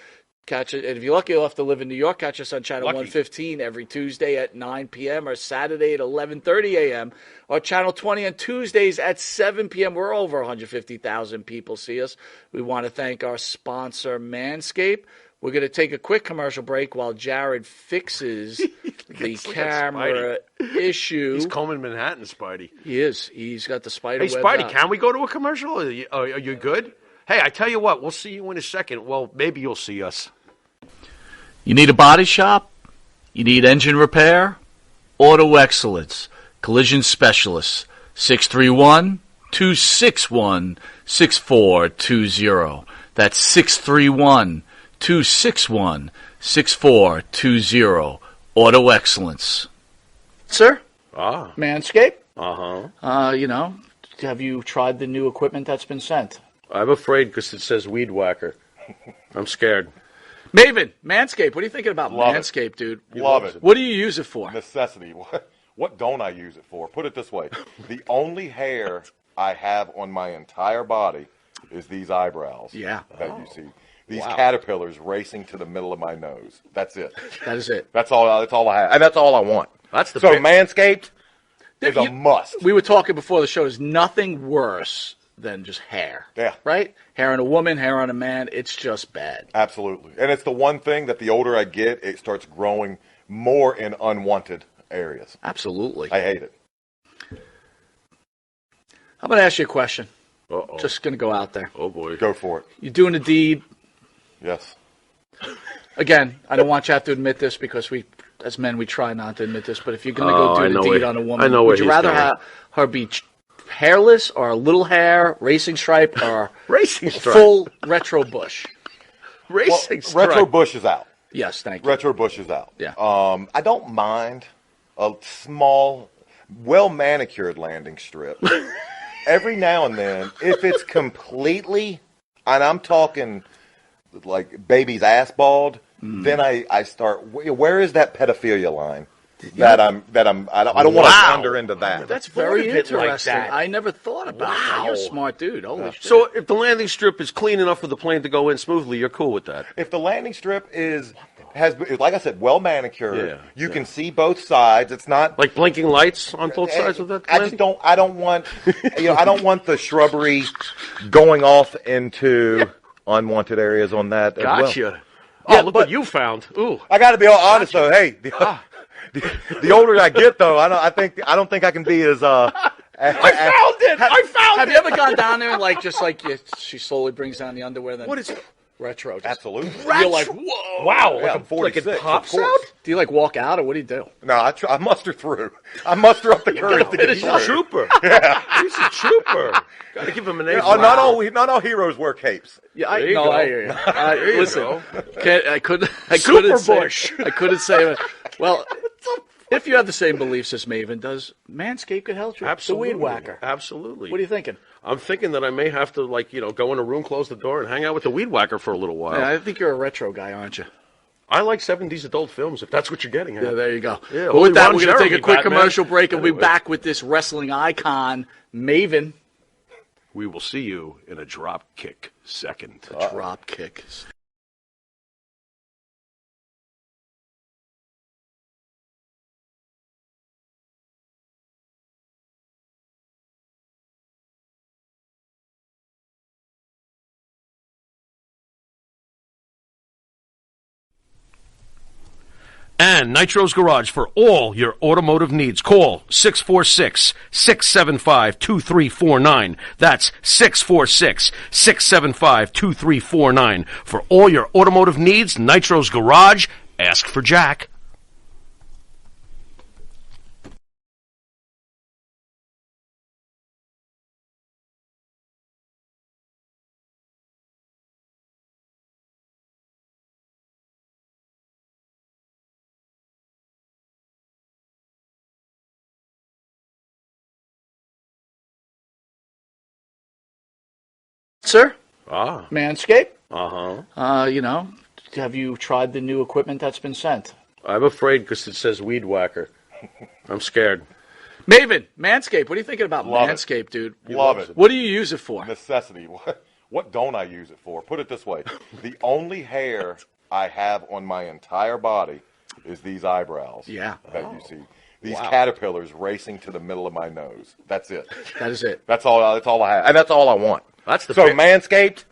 Catch it, and if you're lucky enough to live in New York, catch us on Channel Lucky. 115 every Tuesday at 9 p.m. or Saturday at 11:30 a.m. or Channel 20 on Tuesdays at 7 p.m. We're over 150,000 people see us. We want to thank our sponsor, Manscaped. We're going to take a quick commercial break while Jared fixes the camera issue. He's combing Manhattan, Spidey. He is. He's got the spider Hey, web Spidey, out. can we go to a commercial? Are you good? Hey, I tell you what, we'll see you in a second. Well, maybe you'll see us. You need a body shop? You need engine repair? Auto Excellence. Collision Specialists. 631-261-6420. That's 631-261-6420. Auto Excellence. Sir? Ah. Manscaped? Uh-huh. Have you tried the new equipment that's been sent? I'm afraid because it says Weed Whacker. I'm scared. Maven, Manscaped, what are you thinking about Love it. Manscaped, dude? Love it. What do you use it for? Necessity. What don't I use it for? Put it this way. The only hair I have on my entire body is these eyebrows. Yeah. That you see. These caterpillars racing to the middle of my nose. That's it. That is it. That's all I have. And that's all I want. That's the So bit- Manscaped is a must. We were talking before the show. There's nothing worse than just hair. Yeah. Right? Hair on a woman, hair on a man. It's just bad. Absolutely. And it's the one thing that the older I get, it starts growing more in unwanted areas. Absolutely. I hate it. I'm going to ask you a question. Uh-oh. Just going to go out there. Oh, boy. Go for it. You're doing a deed. Yes. Again, I don't want you to have to admit this because we, as men, we try not to admit this. But if you're going to go do the deed on a woman, I know where would you he's rather going. have her be hairless or a little hair, racing stripe, or Racing stripe. full retro bush? Racing stripe. Retro Bush is out. Yes, thank you. Retro Bush is out. Yeah. I don't mind a small, well manicured landing strip. Every now and then, if it's completely, and I'm talking like baby's ass bald, then I start. Where is that pedophilia line? I don't want to wander into that. That's thought very of it like interesting. that. I never thought about that. You're a smart dude. Holy shit. So if the landing strip is clean enough for the plane to go in smoothly, you're cool with that? If the landing strip has, like I said, well manicured, Yeah, you can see both sides. It's not Like blinking lights on both sides of that I landing? just don't. I don't want. I don't want the shrubbery going off into unwanted areas on that as well. Gotcha. Yeah, Oh, look but- what you found. Ooh. I got to be all honest though. Hey, the older I get though, I don't think I can be as. I found it! I found Have it! you ever gone down there and she slowly brings down the underwear? Then What is retro? Just, Absolutely. You're like, whoa! Wow, Yeah, like, I'm like 46, it of pops course. out? Do you like walk out or what do you do? No, I muster through. I muster up the courage to get He's a through. trooper. He's a trooper. Got to give him an A. Not all heroes wear capes. Yeah, There you go. I hear you. There you Listen, go. I couldn't Super say. Bush. I couldn't say. Well, if you have the same beliefs as Maven, does Manscaped could help you? Absolutely. The weed whacker. Absolutely. What are you thinking? I'm thinking that I may have to, go in a room, close the door, and hang out with the weed whacker for a little while. Yeah, I think you're a retro guy, aren't you? I like 70s adult films, if that's what you're getting at. Yeah, there you go. Yeah, But only with that, Ron we're going to take Jeremy, a quick Batman. commercial break, and we'll be Anyway. back with this wrestling icon, Maven. We will see you in a drop kick second. Drop kick. And Nitro's Garage for all your automotive needs. Call 646-675-2349. That's 646-675-2349. For all your automotive needs, Nitro's Garage. Ask for Jack. Sir, Ah, Manscaped. uh-huh. Have you tried the new equipment that's been sent? I'm afraid because it says weed whacker. I'm scared. Maven, Manscaped. What are you thinking about Love it. Manscaped, dude? Love it. What do you use it for? Necessity. What don't I use it for? Put it this way: the only hair I have on my entire body is these eyebrows. Yeah. That you see. These caterpillars racing to the middle of my nose. That's it. That is it. That's all I have, and that's all I want. That's the So big- Manscaped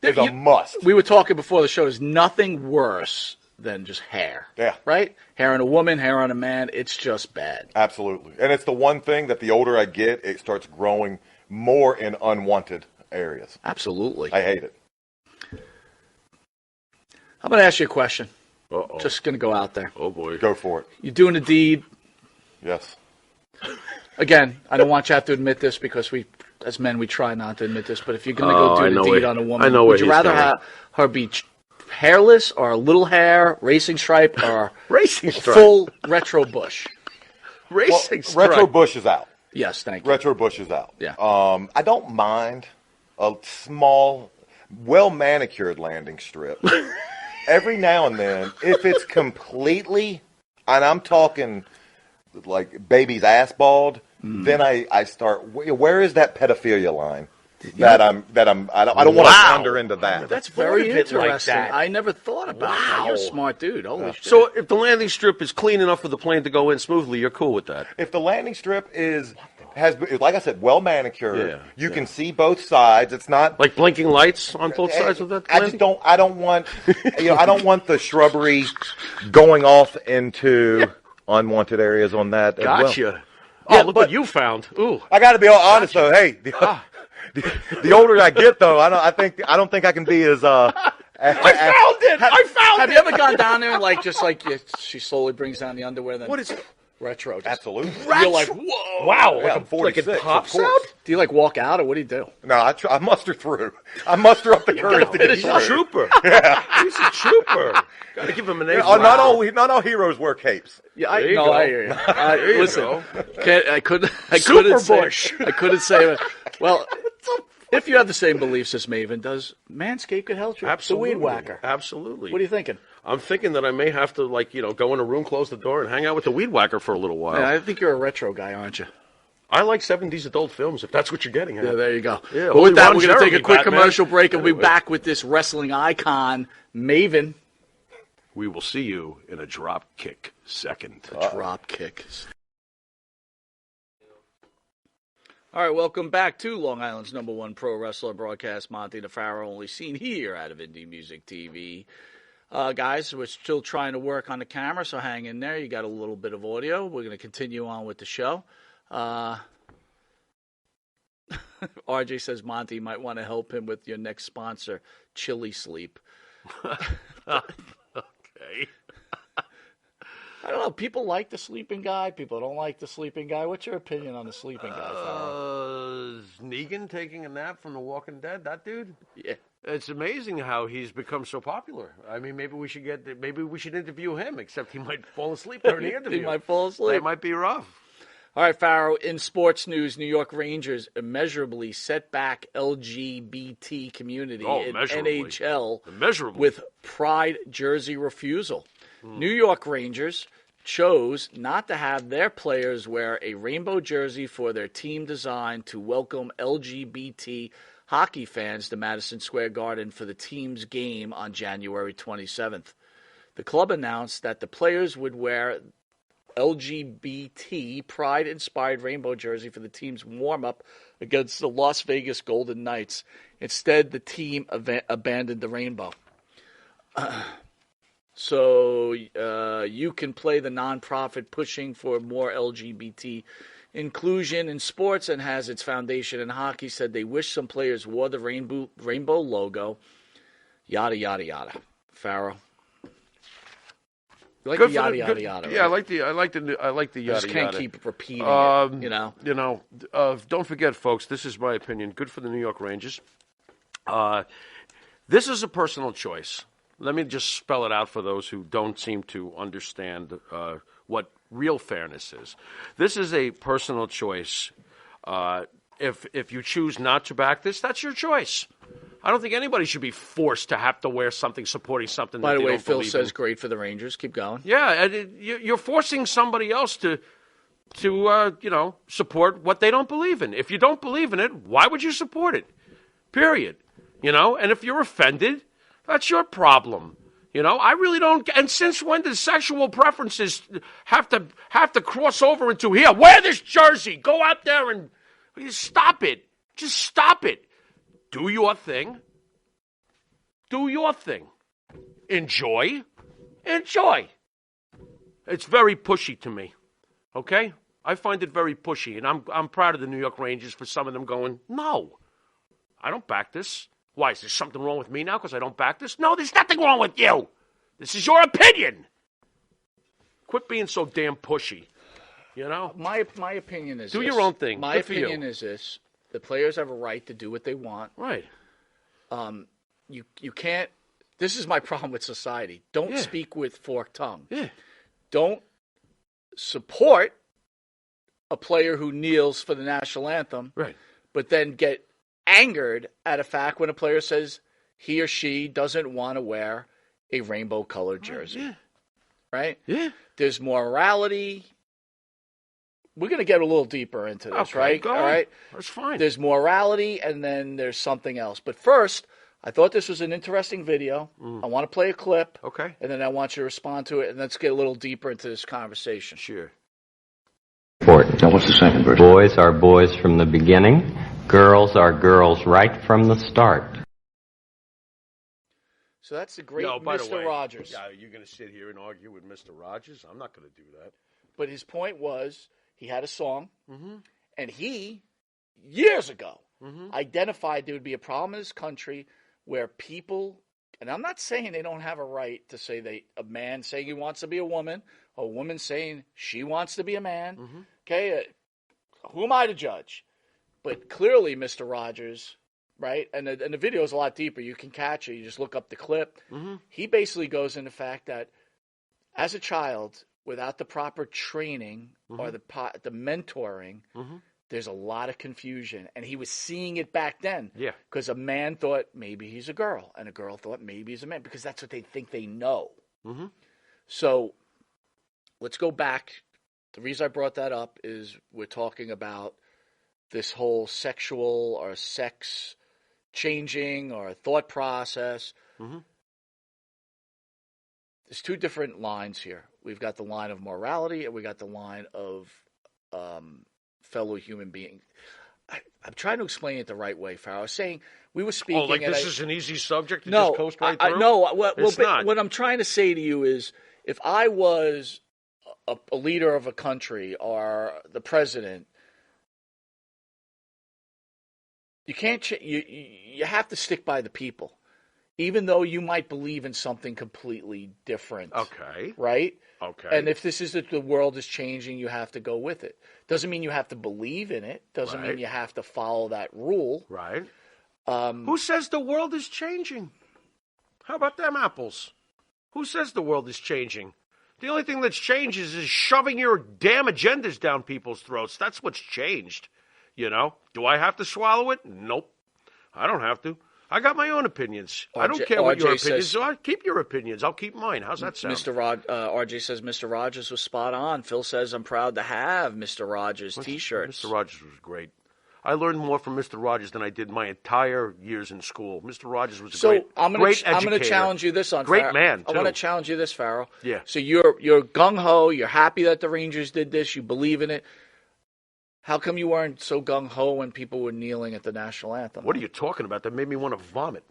is a You- must. We were talking before the show. There's nothing worse than just hair. Yeah. Right? Hair on a woman, hair on a man. It's just bad. Absolutely. And it's the one thing that the older I get, it starts growing more in unwanted areas. Absolutely. I hate it. I'm going to ask you a question. Uh-oh. Just going to go out there. Oh, boy. Go for it. You're doing a deed. Yes. Again, I don't want you to have to admit this because we, as men, we try not to admit this. But if you're going to Oh, go I do know the deed where- on a woman, I know where would you he's rather going. have her be hairless or a little hair, racing stripe, or Racing stripe. full retro bush? Racing stripe. Retro Bush is out. Yes, thank you. Retro Bush is out. Yeah. I don't mind a small, well manicured landing strip. Every now and then, if it's completely, and I'm talking like baby's ass bald, then I start. Where is that pedophilia line? I don't want to wander into that. That's thought very of it like interesting. that. I never thought about that. You're a smart dude. Holy shit. So if the landing strip is clean enough for the plane to go in smoothly, you're cool with that? If the landing strip has, like I said, well manicured, Yeah, you can see both sides. It's not Like blinking lights on both sides of that I landing? just don't. I don't want. I don't want the shrubbery going off into unwanted areas on that as well. Gotcha. Oh, Yeah, look but- what you found. Ooh. I got to be all honest though. Hey, the older I get though, I don't think I can be as I found it. Have you ever gone down there and she slowly brings down the underwear? Then What is it? retro? Absolutely. You're like, whoa! Wow. Yeah, Like, I'm like 46, it of pops course. out? Do you like walk out or what do you do? No, I muster through. I muster up the courage to get He's a through. trooper. He's a trooper. Got to give him an A. Not all heroes wear capes. Yeah, There you go. I hear you. There you Listen, go. I couldn't Super say. Bush. I couldn't say it. Well, if you have the same beliefs as Maven does, Manscaped could help you. Absolutely. The weed whacker. Absolutely. What are you thinking? I'm thinking that I may have to, go in a room, close the door, and hang out with the weed whacker for a little while. Yeah, I think you're a retro guy, aren't you? I like 70s adult films, if that's what you're getting at. Yeah, there you go. Yeah, But with that, Ron we're going to take Jeremy, a quick Batman. commercial break, and we'll be Anyway. back with this wrestling icon, Maven. We will see you in a drop kick second. Drop kick. All right, welcome back to Long Island's #1 pro wrestler broadcast, Monte The Pharaoh, only seen here out of Indie Music TV. Guys, we're still trying to work on the camera, so hang in there. You got a little bit of audio. We're going to continue on with the show. RJ says Monty might want to help him with your next sponsor, Chili Sleep. Okay. I don't know. People like the sleeping guy. People don't like the sleeping guy. What's your opinion on the sleeping guy, Farrell? Is Negan taking a nap from The Walking Dead? That dude? Yeah. It's amazing how he's become so popular. I mean, maybe we should interview him. Except he might fall asleep during the interview. He might fall asleep. That might be rough. All right, Farrell, in sports news, New York Rangers immeasurably set back LGBT community in immeasurably. NHL Immeasurably. with pride jersey refusal. New York Rangers chose not to have their players wear a rainbow jersey for their team designed to welcome LGBT hockey fans to Madison Square Garden for the team's game on January 27th. The club announced that the players would wear LGBT pride-inspired rainbow jersey for the team's warm-up against the Las Vegas Golden Knights. Instead, the team abandoned the rainbow. So you can play the nonprofit pushing for more LGBT inclusion in sports and has its foundation in hockey, said they wish some players wore the rainbow logo, yada, yada, yada. Farrell. You like Good the for yada, the- yada, good- yada. Yeah, right? I like the I yada just can't yada. keep repeating it, you know. Don't forget, folks. This is my opinion. Good for the New York Rangers. This is a personal choice. Let me just spell it out for those who don't seem to understand what real fairness is. This is a personal choice. If you choose not to back this, that's your choice. I don't think anybody should be forced to have to wear something supporting something By that the they way, don't Phil believe says in. great for the Rangers. Keep going. Yeah, and you're forcing somebody else to support what they don't believe in. If you don't believe in it, why would you support it? Period. And if you're offended, that's your problem. I really don't. And since when does sexual preferences have to cross over into here? Wear this jersey. Go out there and stop it. Just stop it. Do your thing. Do your thing. Enjoy. Enjoy. It's very pushy to me. Okay? I find it very pushy, and I'm proud of the New York Rangers for some of them going, no, I don't back this. Why, is there something wrong with me now because I don't back this? No, there's nothing wrong with you. This is your opinion. Quit being so damn pushy. My opinion is Do this. your own thing. My Good for you. opinion is this. The players have a right to do what they want. Right. You can't. This is my problem with society. Don't speak with forked tongue. Yeah. Don't support a player who kneels for the national anthem, Right. but then get angered at a fact when a player says he or she doesn't want to wear a rainbow-colored jersey. Yeah. Right? Yeah. There's morality. We're going to get a little deeper into this, Okay, right? go All on. right. That's fine. There's morality, and then there's something else. But first, I thought this was an interesting video. I want to play a clip. Okay. And then I want you to respond to it, and let's get a little deeper into this conversation. Sure. Important. Now, what's the second verse? Boys are boys from the beginning. Girls are girls right from the start. So that's the great By the Mr. way, Rogers. Yeah, you're going to sit here and argue with Mr. Rogers? I'm not going to do that. But his point was, He had a song, Mm-hmm. and he, years ago, Mm-hmm. identified there would be a problem in this country where people, and I'm not saying they don't have a right to say a man saying he wants to be a woman, or a woman saying she wants to be a man. Mm-hmm. Okay, who am I to judge? But clearly, Mr. Rogers, right? And the video is a lot deeper. You can catch it. You just look up the clip. Mm-hmm. He basically goes into the fact that as a child, without the proper training or the mentoring, there's a lot of confusion. And he was seeing it back then. Yeah. Because a man thought maybe he's a girl, and a girl thought maybe he's a man, because that's what they think they know. Mm-hmm. So let's go back. The reason I brought that up is we're talking about this whole sexual or sex changing or thought process. Mm-hmm. There's two different lines here. We've got the line of morality, and we got the line of fellow human being. I'm trying to explain it the right way, Pharaoh. I was saying we were speaking. Oh, like this is an easy subject to no, just coast right through? No. It's not. What I'm trying to say to you is, if I was a leader of a country or the president, you can't. You have to stick by the people, even though you might believe in something completely different. Okay. Right? Okay. And if this is that the world is changing, you have to go with it. Doesn't mean you have to believe in it. Doesn't mean you have to follow that rule. Right. Who says the world is changing? How about them apples? Who says the world is changing? The only thing that's changed is shoving your damn agendas down people's throats. That's what's changed. You know? Do I have to swallow it? Nope. I don't have to. I got my own opinions. I don't care what your opinions are. Keep your opinions. I'll keep mine. How's that sound? RJ says Mr. Rogers was spot on. Phil says I'm proud to have Mr. Rogers T-shirts. Mr. Rogers was great. I learned more from Mr. Rogers than I did my entire years in school. Mr. Rogers was a great educator. I'm going to challenge you this on great Pharaoh. man, too. I want to challenge you this, Pharaoh. Yeah. So you're gung-ho. You're happy that the Rangers did this. You believe in it. How come you weren't so gung-ho when people were kneeling at the national anthem? What are you talking about? That made me want to vomit.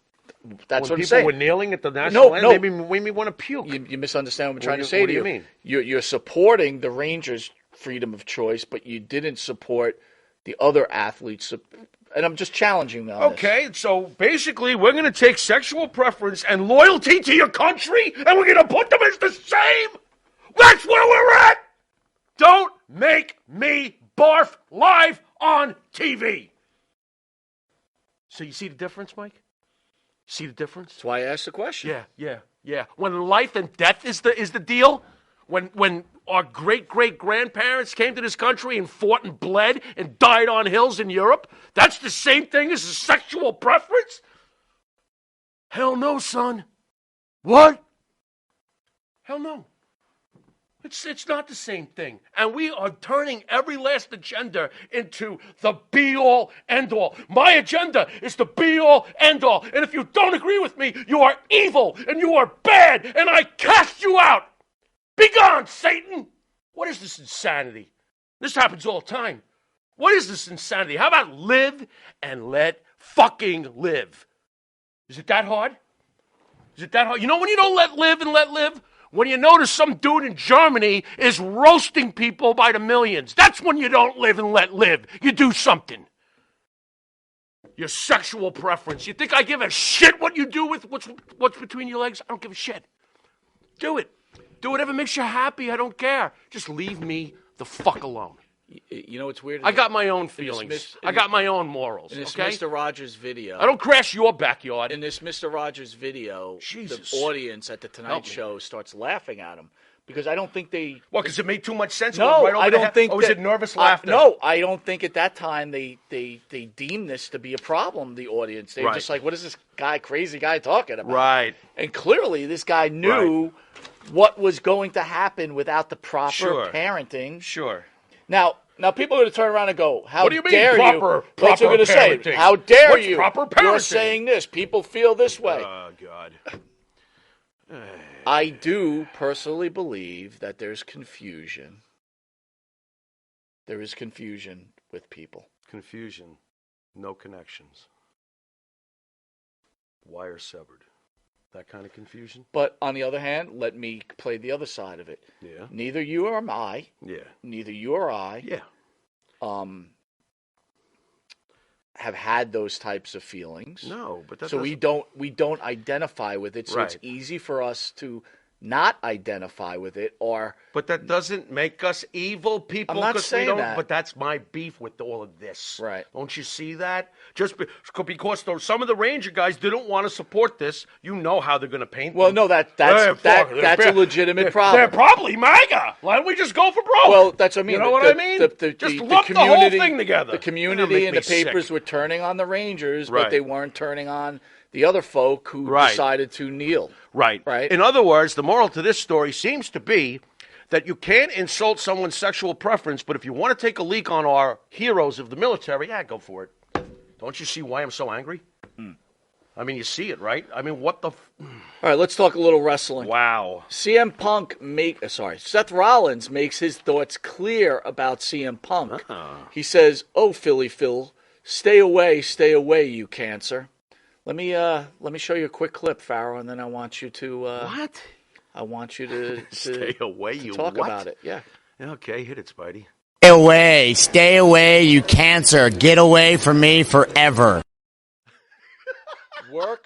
That's when what I'm saying. People were kneeling at the national anthem, made me want to puke. You misunderstand what I'm trying to say to you. What do you mean? You're supporting the Rangers' freedom of choice, but you didn't support the other athletes. And I'm just challenging them. Okay, so basically we're going to take sexual preference and loyalty to your country, and we're going to put them as the same? That's where we're at! Don't make me barf live on TV. So you see the difference, Mike? See the difference? That's why I asked the question. Yeah. When life and death is the deal, when our great-great-grandparents came to this country and fought and bled and died on hills in Europe, that's the same thing as a sexual preference? Hell no, son. What? Hell no. It's not the same thing. And we are turning every last agenda into the be-all, end-all. My agenda is the be-all, end-all. And if you don't agree with me, you are evil and you are bad, and I cast you out. Be gone, Satan. What is this insanity? This happens all the time. What is this insanity? How about live and let fucking live? Is it that hard? Is it that hard? You know when you don't let live and let live? When you notice some dude in Germany is roasting people by the millions. That's when you don't live and let live. You do something. Your sexual preference. You think I give a shit what you do with what's between your legs? I don't give a shit. Do it. Do whatever makes you happy. I don't care. Just leave me the fuck alone. You know what's weird? I got my own feelings. I got my own morals. In this okay? Mr. Rogers video. I don't crash your backyard. In this Mr. Rogers video, Jesus. The audience at the Tonight Show starts laughing at him. Because I don't think they... What, because it made too much sense? No, right over I don't think... Or was it nervous laughter? No, I don't think at that time they deemed this to be a problem, the audience. They were just like, what is this crazy guy talking about? Right. And clearly this guy knew what was going to happen without the proper parenting. Sure. Now people are going to turn around and go, how what do you mean, dare proper, you? What's proper going to parenting? say? How dare What's you? Proper parenting? You're saying this. People feel this way. Oh, God. I do personally believe that there's confusion. There is confusion with people. Confusion. No connections. Wire severed. That kind of confusion. But on the other hand, let me play the other side of it. Yeah. Neither you or I. Yeah. Neither you or I. Yeah. Have had those types of feelings. No, but so we don't identify with it. So it's easy for us to not identify with it, but that doesn't make us evil people. I'm not saying that. But that's my beef with all of this. Right? Don't you see that? Just because some of the Ranger guys didn't want to support this, you know how they're going to paint. Well, them. no, that's a legitimate problem. They're probably MAGA. Why don't we just go for broke? Well, that's what I mean. You know what I mean? Just lump the whole thing together. The community and the papers were turning on the Rangers, right. but they weren't turning on the other folk who decided to kneel. Right. Right. In other words, the moral to this story seems to be that you can't insult someone's sexual preference, but if you want to take a leak on our heroes of the military, go for it. Don't you see why I'm so angry? I mean, you see it, right? I mean, what the... All right, let's talk a little wrestling. Wow. Seth Rollins makes his thoughts clear about CM Punk. He says, "Oh, Philly Phil, stay away, you cancer." Let me show you a quick clip, Pharaoh, and then I want you to what? I want you to stay away. To you talk what? about it. Yeah. Okay, hit it, Spidey. Stay away, you cancer. Get away from me forever. Work,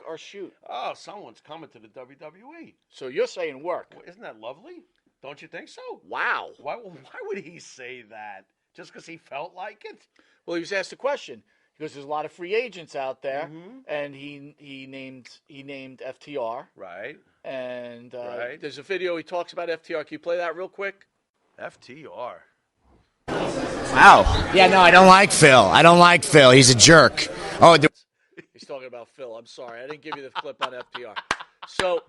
or shoot. Oh, someone's coming to the WWE. So you're saying work? Well, isn't that lovely? Don't you think so? Wow. Why would he say that? Just because he felt like it? Well, he was asked a question. Because there's a lot of free agents out there, and he named FTR. Right. And there's a video he talks about FTR. Can you play that real quick? FTR. Wow. Yeah, no, I don't like Phil. He's a jerk. Oh, he's talking about Phil. I'm sorry. I didn't give you the clip on FTR. So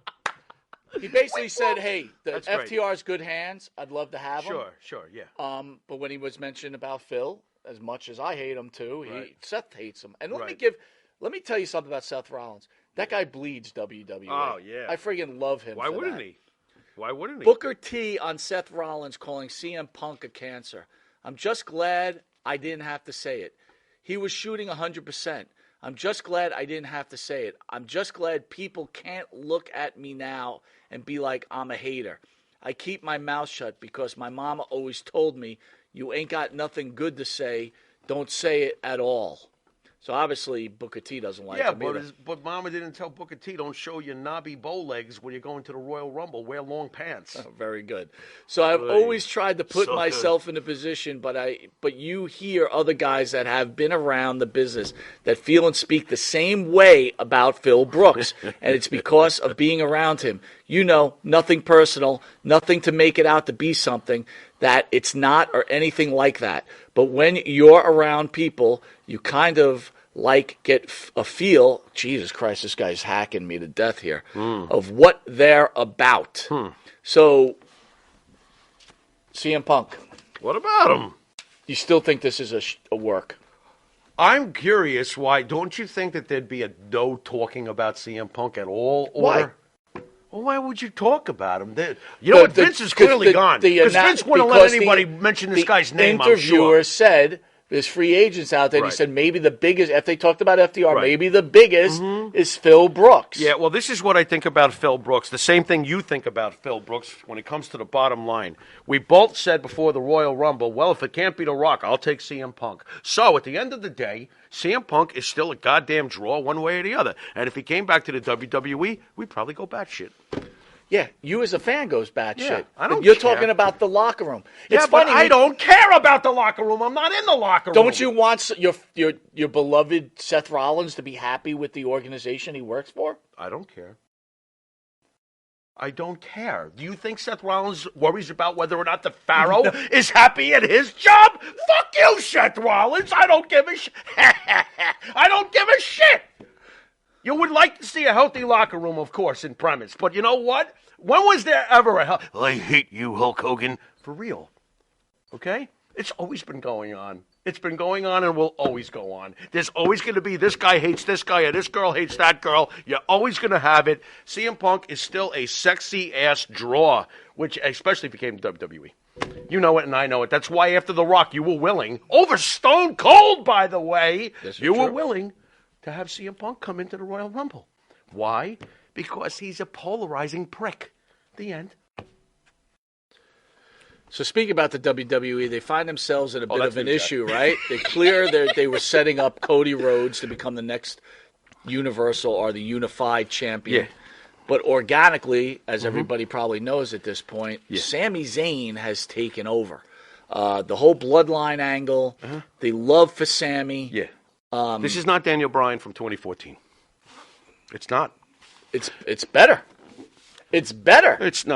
he basically said, hey, the FTR's good hands. I'd love to have him. Sure, yeah. But when he was mentioned about Phil, as much as I hate him too, Seth hates him. And let me tell you something about Seth Rollins. That guy bleeds WWE. Oh yeah, I friggin' love him. Why wouldn't he? Booker T on Seth Rollins calling CM Punk a cancer. I'm just glad I didn't have to say it. He was shooting 100%. I'm just glad I didn't have to say it. I'm just glad people can't look at me now and be like I'm a hater. I keep my mouth shut because my mama always told me, you ain't got nothing good to say. Don't say it at all. So obviously Booker T doesn't like him either. But Mama didn't tell Booker T, don't show your knobby bow legs when you're going to the Royal Rumble. Wear long pants. Oh, very good. So I've always tried to put myself in a position, but you hear other guys that have been around the business that feel and speak the same way about Phil Brooks, and it's because of being around him. You know, nothing personal, nothing to make it out to be something that it's not or anything like that. But when you're around people, you kind of get a feel, Jesus Christ, this guy's hacking me to death here, of what they're about. So, CM Punk. What about him? You still think this is a work? I'm curious why. Don't you think that there'd be no talking about CM Punk at all? Why? Well, why would you talk about him? You know what? Vince is clearly gone. Because Vince wouldn't let anybody mention this guy's name, I'm sure. The interviewer said, there's free agents out there, and he said maybe the biggest, if they talked about FDR, maybe the biggest is Phil Brooks. Yeah, well, this is what I think about Phil Brooks. The same thing you think about Phil Brooks when it comes to the bottom line. We both said before the Royal Rumble, well, if it can't be The Rock, I'll take CM Punk. So at the end of the day, CM Punk is still a goddamn draw one way or the other. And if he came back to the WWE, we'd probably go batshit. Yeah, you as a fan goes batshit. I don't You're care. talking about the locker room. It's funny. I don't care about the locker room. I'm not in the locker room. Don't you want your beloved Seth Rollins to be happy with the organization he works for? I don't care. I don't care. Do you think Seth Rollins worries about whether or not the Pharaoh is happy at his job? Fuck you, Seth Rollins. I don't give a shit. I don't give a shit. You would like to see a healthy locker room, of course, in premise. But you know what? When was there ever I hate you, Hulk Hogan. For real. Okay? It's always been going on. It's been going on and will always go on. There's always going to be this guy hates this guy or this girl hates that girl. You're always going to have it. CM Punk is still a sexy-ass draw, which especially if he came to WWE. You know it and I know it. That's why after The Rock, you were willing. Over Stone Cold, by the way. You were willing. to have CM Punk come into the Royal Rumble. Why? Because he's a polarizing prick. The end. So speaking about the WWE, they find themselves in a bit that's of an me, Jack. issue, right? They were setting up Cody Rhodes to become the next Universal or the Unified Champion. Yeah. But organically, as everybody probably knows at this point, Sami Zayn has taken over. The whole bloodline angle, the love for Sami. Yeah. This is not Daniel Bryan from 2014. It's not. It's better. It's better. It's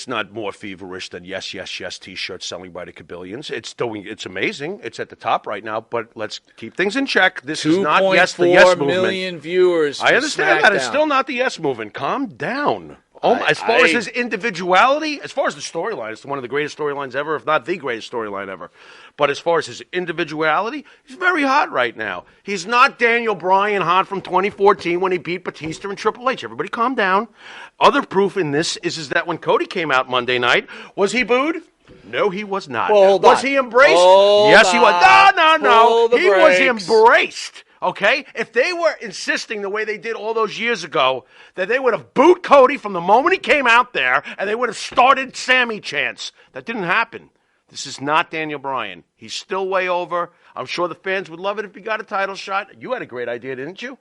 not more feverish than yes T-shirts selling by the cabillions. It's amazing. It's at the top right now, but let's keep things in check. This is not the yes 2.4 movement. million viewers. I understand that. It's SmackDown. still not the yes movement. Calm down. As far as his individuality, as far as the storyline, it's one of the greatest storylines ever, if not the greatest storyline ever. But as far as his individuality, he's very hot right now. He's not Daniel Bryan hot from 2014 when he beat Batista and Triple H. Everybody calm down. Other proof in this is that when Cody came out Monday night, was he booed? No, he was not. Well, was he embraced? Yes, he was. No. He was embraced. Okay? If they were insisting the way they did all those years ago, that they would have booed Cody from the moment he came out there, and they would have started Sami chants. That didn't happen. This is not Daniel Bryan. He's still way over. I'm sure the fans would love it if he got a title shot. You had a great idea, didn't you?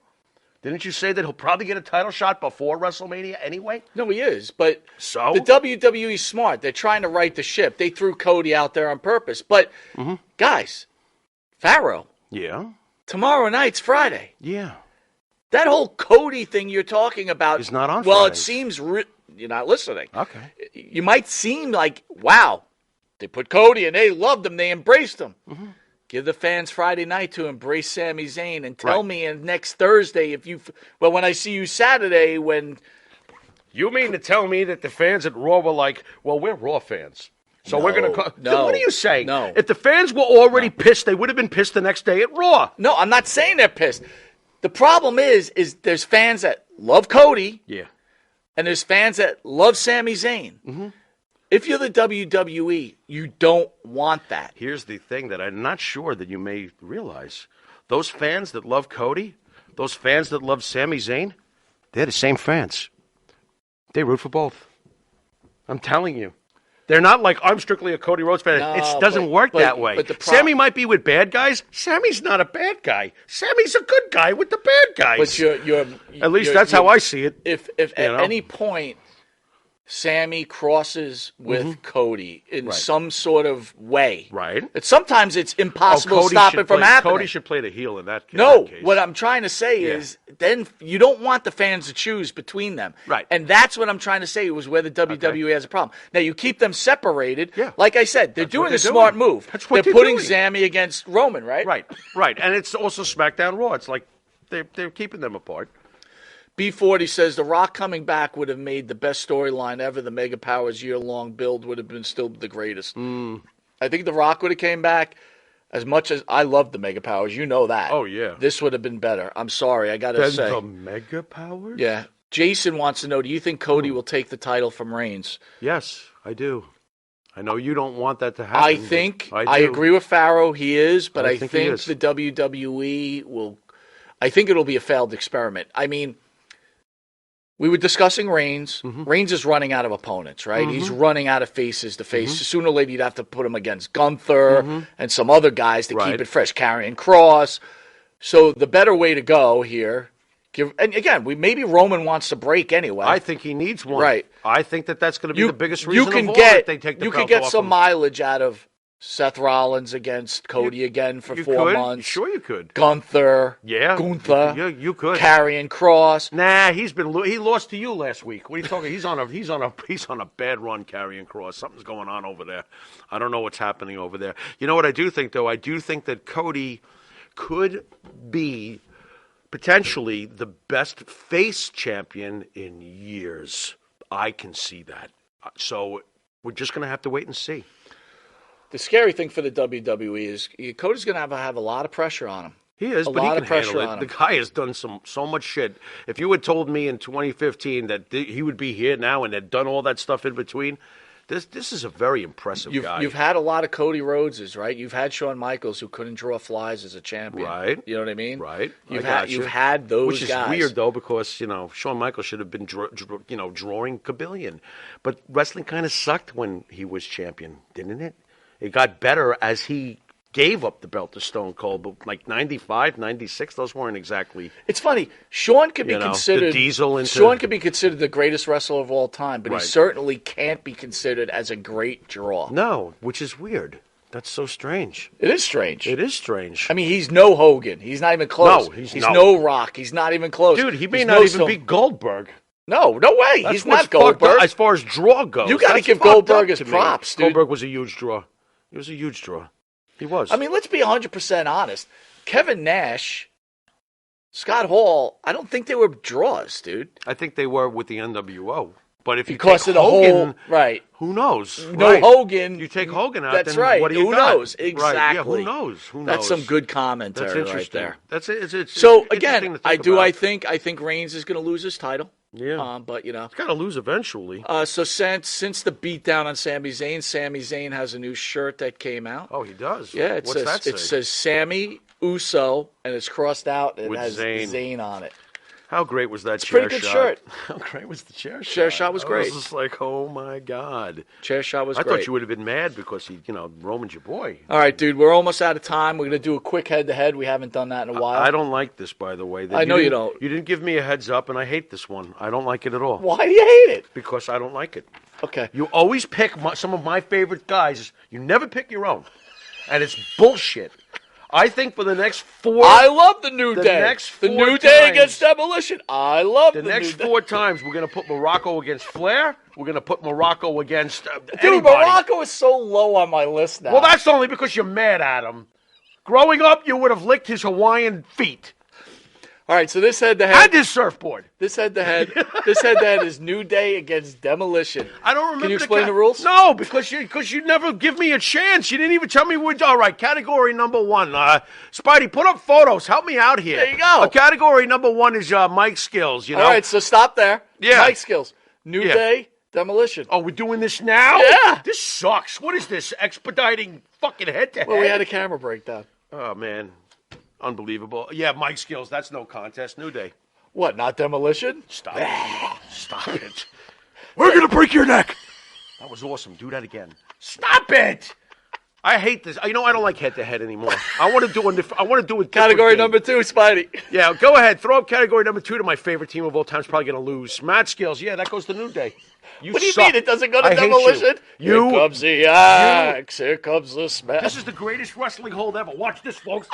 Didn't you say that he'll probably get a title shot before WrestleMania anyway? No, he is. But so? The WWE's smart. They're trying to right the ship. They threw Cody out there on purpose. But, guys, Pharaoh. Yeah. Tomorrow night's Friday. Yeah. That whole Cody thing you're talking about is not on Well, Fridays. it seems you're not listening. Okay. You might seem like, wow, they put Cody and they loved him. They embraced him. Give the fans Friday night to embrace Sami Zayn and tell me next Thursday when I see you Saturday when... You mean to tell me that the fans at Raw were like, well, we're Raw fans. So we're going to... No. What are you saying? No. If the fans were already pissed, they would have been pissed the next day at Raw. No, I'm not saying they're pissed. The problem is there's fans that love Cody. Yeah. And there's fans that love Sami Zayn. If you're the WWE, you don't want that. Here's the thing that I'm not sure that you may realize. Those fans that love Cody, those fans that love Sami Zayn, they're the same fans. They root for both. I'm telling you. They're not like, I'm strictly a Cody Rhodes fan. No, it doesn't work that way. Sammy might be with bad guys. Sammy's not a bad guy. Sammy's a good guy with the bad guys. But at least that's how I see it. If at any point Sammy crosses with Cody in some sort of way, right? Sometimes it's impossible to stop it from happening. Cody should play the heel in that case. No, what I'm trying to say is then you don't want the fans to choose between them. Right. And that's what I'm trying to say was where the WWE has a problem. Now, you keep them separated. Yeah. Like I said, they're doing a smart move. That's what they're putting Sammy against Roman, right? Right. And it's also SmackDown Raw. It's like they're keeping them apart. B40 says The Rock coming back would have made the best storyline ever. The Mega Powers year-long build would have been still the greatest. I think The Rock would have came back. As much as I love the Mega Powers, you know that. Oh, yeah. This would have been better. I'm sorry, I got to say. The Mega Powers? Yeah. Jason wants to know, do you think Cody will take the title from Reigns? Yes, I do. I know you don't want that to happen. I think, I agree with Pharaoh, he is, but I think the WWE will, I think it'll be a failed experiment. I mean, we were discussing Reigns. Reigns is running out of opponents, right? He's running out of faces to face. Sooner or later, you'd have to put him against Gunther and some other guys to keep it fresh. Karrion Kross. So the better way to go here, and again, maybe Roman wants to break anyway. I think he needs one. Right. I think that's going to be the biggest reason of all that they take the belt off him. You can get some mileage out of Seth Rollins against Cody again for 4 months. Sure you could. Gunther. Yeah. Gunther. Yeah, you could. Karrion Kross. Nah, he lost to you last week. What are you talking? He's on a bad run, Karrion Kross. Something's going on over there. I don't know what's happening over there. You know what I do think though? I do think that Cody could be potentially the best face champion in years. I can see that. So we're just going to have to wait and see. The scary thing for the WWE is Cody's going to have a lot of pressure on him. He is, but he can handle it. The guy has done so much shit. If you had told me in 2015 that he would be here now and had done all that stuff in between, This is a very impressive guy. You've had a lot of Cody Rhodeses, right? You've had Shawn Michaels who couldn't draw flies as a champion. Right. You know what I mean? Right. You've had those Which is guys. weird, though, because, Shawn Michaels should have been, drawing Kabillion. But wrestling kind of sucked when he was champion, didn't it? It got better as he gave up the belt to Stone Cold, but like 95, 96, those weren't exactly. It's funny. Shawn could be considered the Diesel into. Shawn could be considered the greatest wrestler of all time, but Right. he certainly can't be considered as a great draw. No, which is weird. That's so strange. It is strange. It is strange. I mean, he's no Hogan. He's not even close. No, he's no Rock. He's not even close. Dude, he may He's not no even Stone- be Goldberg. No way. That's He's what's not Goldberg. fucked up as far as draw goes. You got to That's give fucked Goldberg up his to me. props, dude. Goldberg was a huge draw. He was a huge draw. He was. I mean, let's be 100% honest. Kevin Nash, Scott Hall, I don't think they were draws, dude. I think they were with the NWO. But if you Because take of the Hogan, whole right. who knows? No Right. Hogan. You take Hogan out, That's then right. what do you Who got? knows? Exactly. Right. Yeah, who knows? Who knows? That's some good That's commentary interesting. right there. That's it. It's So interesting again, to think I about. think Reigns is going to lose his title. Yeah. But He's got to lose eventually. So since the beatdown on Sami Zayn has a new shirt that came out. Oh, he does. Yeah, it What's that say? It says Sammy Uso, and it's crossed out, and With it has Zayn. Zayn on it. How great was that It's a chair pretty good shot? shirt. How great was the chair shot? Chair shot was I great. was just like, oh my god. Chair shot was I great. thought you would have been mad because he, Roman's your boy. All right, dude, we're almost out of time. We're going to do a quick head-to-head. We haven't done that in a while. I don't like this, by the way. I know you don't. You didn't give me a heads up, and I hate this one. I don't like it at all. Why do you hate it? Because I don't like it. Okay. You always pick some of my favorite guys. You never pick your own. And it's bullshit. I think for the next four... I love the New Day. Next the four New Day times- against Demolition. I love The the next New Day. 4 times, we're going to put Morocco against Flair. We're going to put Morocco against Dude, anybody. Morocco is so low on my list now. Well, that's only because you're mad at him. Growing up, you would have licked his Hawaiian feet. All right, so this head-to-head... And his surfboard. This head-to-head is New Day against Demolition. I don't remember. Can you explain the rules? No, because you never give me a chance. You didn't even tell me we're all right. Category number 1, Spidey, put up photos. Help me out here. There you go. Category number 1 is Mike skills. You know. All right, so stop there. Yeah. Mike skills. New Day, Demolition. Oh, we're doing this now? Yeah. This sucks. What is this? Expediting fucking head-to-head? Well, we had a camera breakdown. Oh man, unbelievable. Yeah, Mike skills. That's no contest. New Day. What? Not Demolition? Stop it. Stop it. We're gonna break your neck. That was awesome. Do that again. Stop it. I hate this. I don't like head-to-head anymore. I want to do it. Category number 2, Spidey. Yeah, go ahead. Throw up category number 2 to my favorite team of all time. Is probably going to lose. Matt Skills. Yeah, that goes to New Day. What do you suck. mean it doesn't go to I hate Demolition? you. Here comes the axe. Here comes the smash. This is the greatest wrestling hold ever. Watch this, folks.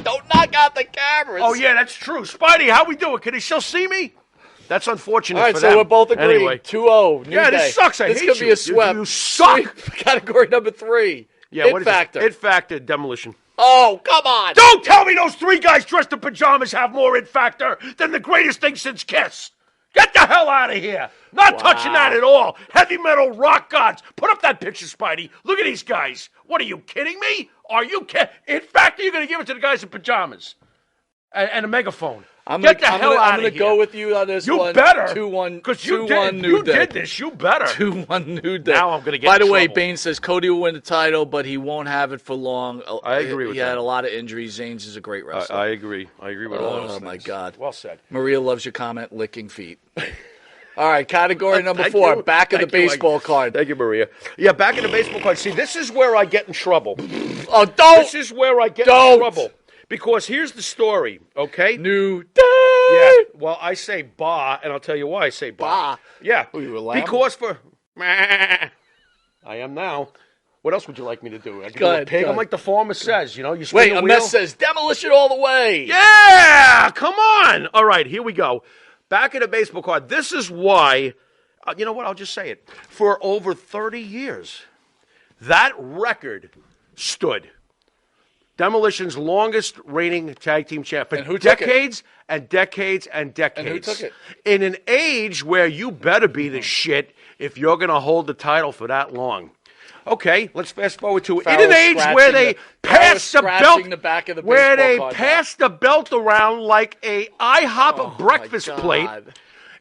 Don't knock out the cameras. Oh, yeah, that's true. Spidey, how we doing? Can they still see me? That's unfortunate All right, for so them. we're both agreed. Anyway. 2-0. New Yeah, Day. this sucks. I this hate could you. be a swept. You suck. Category number 3. Yeah, what is Factor. It Factor, Demolition. Oh, come on. Don't tell me those 3 guys dressed in pajamas have more It Factor than the greatest thing since Kiss. Get the hell out of here. Not touching that at all. Heavy metal rock gods. Put up that picture, Spidey. Look at these guys. What, are you kidding me? Are you kidding? It Factor, you're going to give it to the guys in pajamas and a megaphone. Get the hell out of here. I'm going to go with you on this you one. Better. 2-1. Because you 2-1 New Day. did this. You better. 2-1 New Day. Now I'm going to get By the in way, trouble. Bane says Cody will win the title, but he won't have it for long. I agree with He that. had a lot of injuries. Zane's is a great wrestler. I agree. I agree with all those Oh, my things. God. Well said. Maria loves your comment, licking feet. All right, category number Thank 4, you. back of the Thank you. baseball card. Thank you, Maria. Yeah, back in the baseball card. See, this is where I get in trouble. Oh, don't. This is where I get in trouble. Because here's the story, okay? New Day. Yeah, well, I say ba, and I'll tell you why I say ba. Yeah, Were you a lamb? because I am now. What else would you like me to do? I can Go do a ahead, pig. go I'm like the farmer says, you spin Wait, the a wheel. mess says Demolition all the way. Yeah, come on. All right, here we go. Back in the baseball card. This is why, you know what, I'll just say it. For over 30 years, that record stood. Demolition's longest reigning tag team champ for And who took it? decades and decades and decades. And who took it? In an age where you better be the shit if you're going to hold the title for that long. Okay, let's fast forward to it. In an age where they pass the belt, the back of the where baseball they card pass the belt around like a IHOP breakfast my plate. God.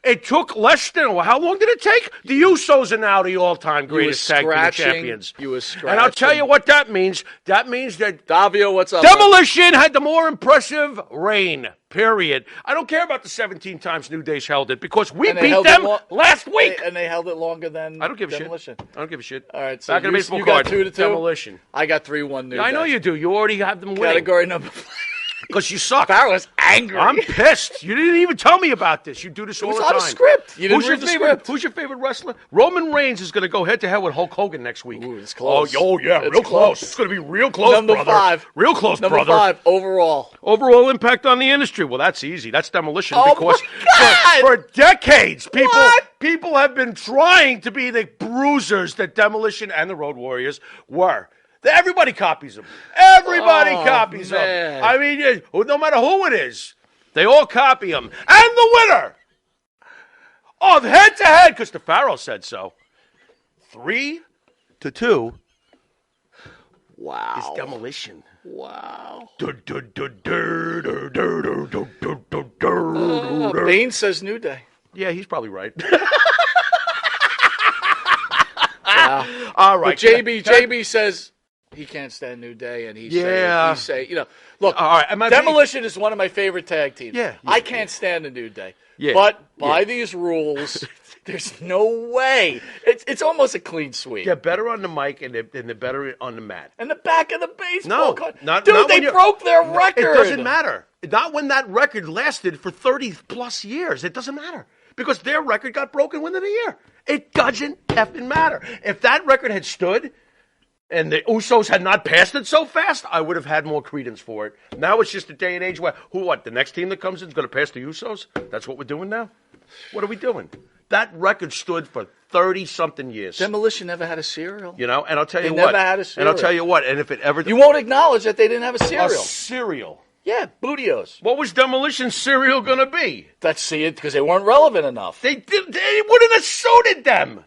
It took less than, how long did it take? The Usos are now the all-time greatest tag team champions. You were scratching. And I'll tell you what that means. That means that Davio, what's up? Demolition had the more impressive reign, period. I don't care about the 17 times New Day's held it because we beat them last week. And they held it longer than I don't give a Demolition. shit. I don't give a shit. All right, so Back in the baseball you card. got 2-2? Demolition. I got 3-1 New Day. I know you do. You already have them winning. Category number 5. Because you suck. Pharaoh's angry. I'm pissed. You didn't even tell me about this. You do this all the time. It was on a script. You didn't Who's your read the favorite? script. Who's your favorite wrestler? Roman Reigns is going to go head-to-head with Hulk Hogan next week. Ooh, it's close. Oh, yeah, It's real close. close. It's going to be real close, Number brother. 5. Real close, Number brother. 5, overall. Overall impact on the industry. Well, that's easy. That's Demolition Oh, because my God! for decades, What? people have been trying to be the bruisers that Demolition and the Road Warriors were. Everybody copies them. Everybody copies man. them. I mean, no matter who it is, they all copy them. And the winner of head-to-head, because the Pharaoh said so, 3-2 Wow. is Demolition. Wow. Baines. Bane says New Day. Yeah, he's probably right. Wow. All right. But JB says he can't stand New Day, and he's saying, look, all right. Demolition is one of my favorite tag teams. Yeah. I can't stand the New Day. Yeah. But by these rules, there's no way. It's almost a clean sweep. They're better on the mic and they're better on the mat. And the back of the baseball No, card. not Dude, when they broke their record. It doesn't matter. Not when that record lasted for 30-plus years. It doesn't matter. Because their record got broken within a year. It doesn't effing matter. If that record had stood and the Usos had not passed it so fast, I would have had more credence for it. Now it's just a day and age where, the next team that comes in is going to pass the Usos? That's what we're doing now? What are we doing? That record stood for 30-something years. Demolition never had a cereal. And I'll tell you They what. never had a cereal. And I'll tell you what, and if it ever... You won't acknowledge that they didn't have a cereal. A cereal. Yeah, Bootios. What was Demolition's cereal going to be? That's because they weren't relevant enough. They wouldn't have suited them.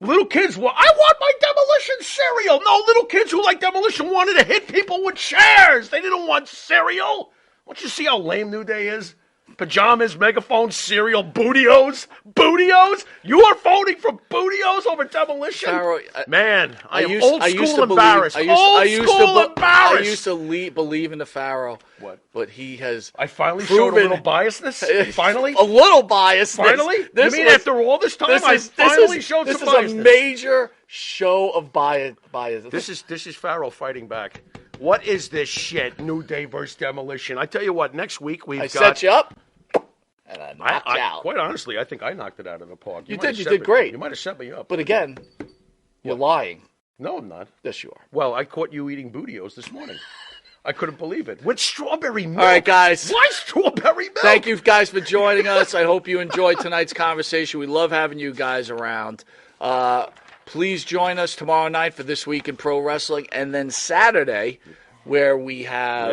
Little kids, I want my Demolition cereal. No, little kids who like Demolition wanted to hit people with chairs. They didn't want cereal. Don't you see how lame New Day is? Pajamas, megaphones, cereal, Bootios. Bootios? You are voting for Bootios over Demolition? Pharaoh, Man, I am used old to school embarrassed. I used to believe in the Pharaoh. What? But he has I finally showed a little biasness? Finally? A little biasness. Finally? You mean after all this time, I finally showed some biasness? This is a major show of bias. This is Pharaoh fighting back. What is this shit? New Day versus Demolition. I tell you what, next week we've got... set you up, and I knocked you out. Quite honestly, I think I knocked it out of the park. You did great. You might have set me up. But again, you're lying. No, I'm not. Yes, you are. Well, I caught you eating Bootios this morning. I couldn't believe it. With strawberry milk. All right, guys. Why strawberry milk? Thank you guys for joining us. I hope you enjoyed tonight's conversation. We love having you guys around. Please join us tomorrow night for This Week in Pro Wrestling, and then Saturday, where we have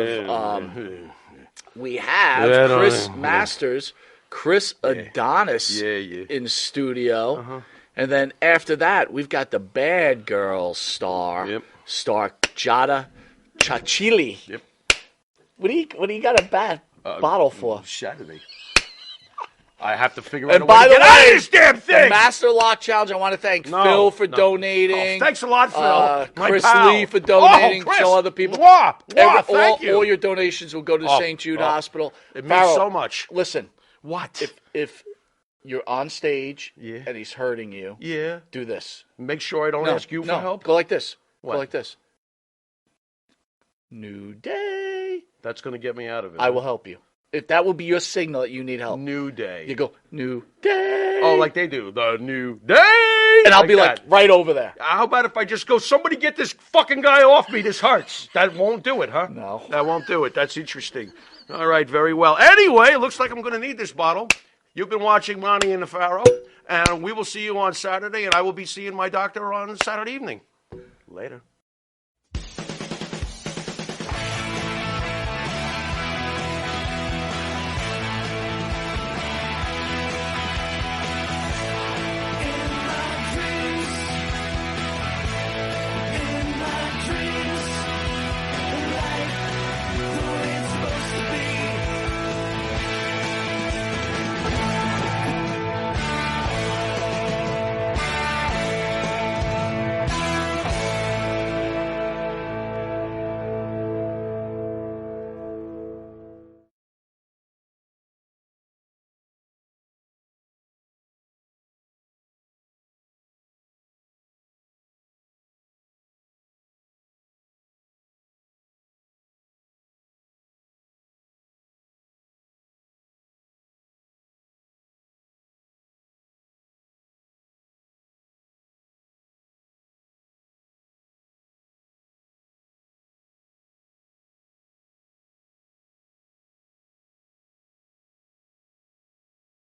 Chris Masters, Chris Adonis in studio, and then after that we've got the Bad Girls star Jada Chachili. Yep. What do you got a bad bottle for? Saturday. I have to figure out And a way by to the get out of way, this damn the thing. Master Lock Challenge, I want to thank Phil for donating. Oh, thanks a lot, Phil. My Chris pal. Lee for donating. Chris. Show other people. Thank you. All your donations will go to St. Jude Hospital. It means Pharaoh, so much. Listen. What? If you're on stage and he's hurting you, do this. Make sure I don't ask you for help. Go like this. What? Go like this. New Day. That's going to get me out of it. I will help you. If that will be your signal that you need help. New Day. You go, New Day. Oh, like they do. The New Day. And I'll be like right over there. How about if I just go, somebody get this fucking guy off me. This hurts. That won't do it, huh? No. That won't do it. That's interesting. All right, very well. Anyway, it looks like I'm going to need this bottle. You've been watching Monte and the Pharaoh, and we will see you on Saturday, and I will be seeing my doctor on Saturday evening. Later.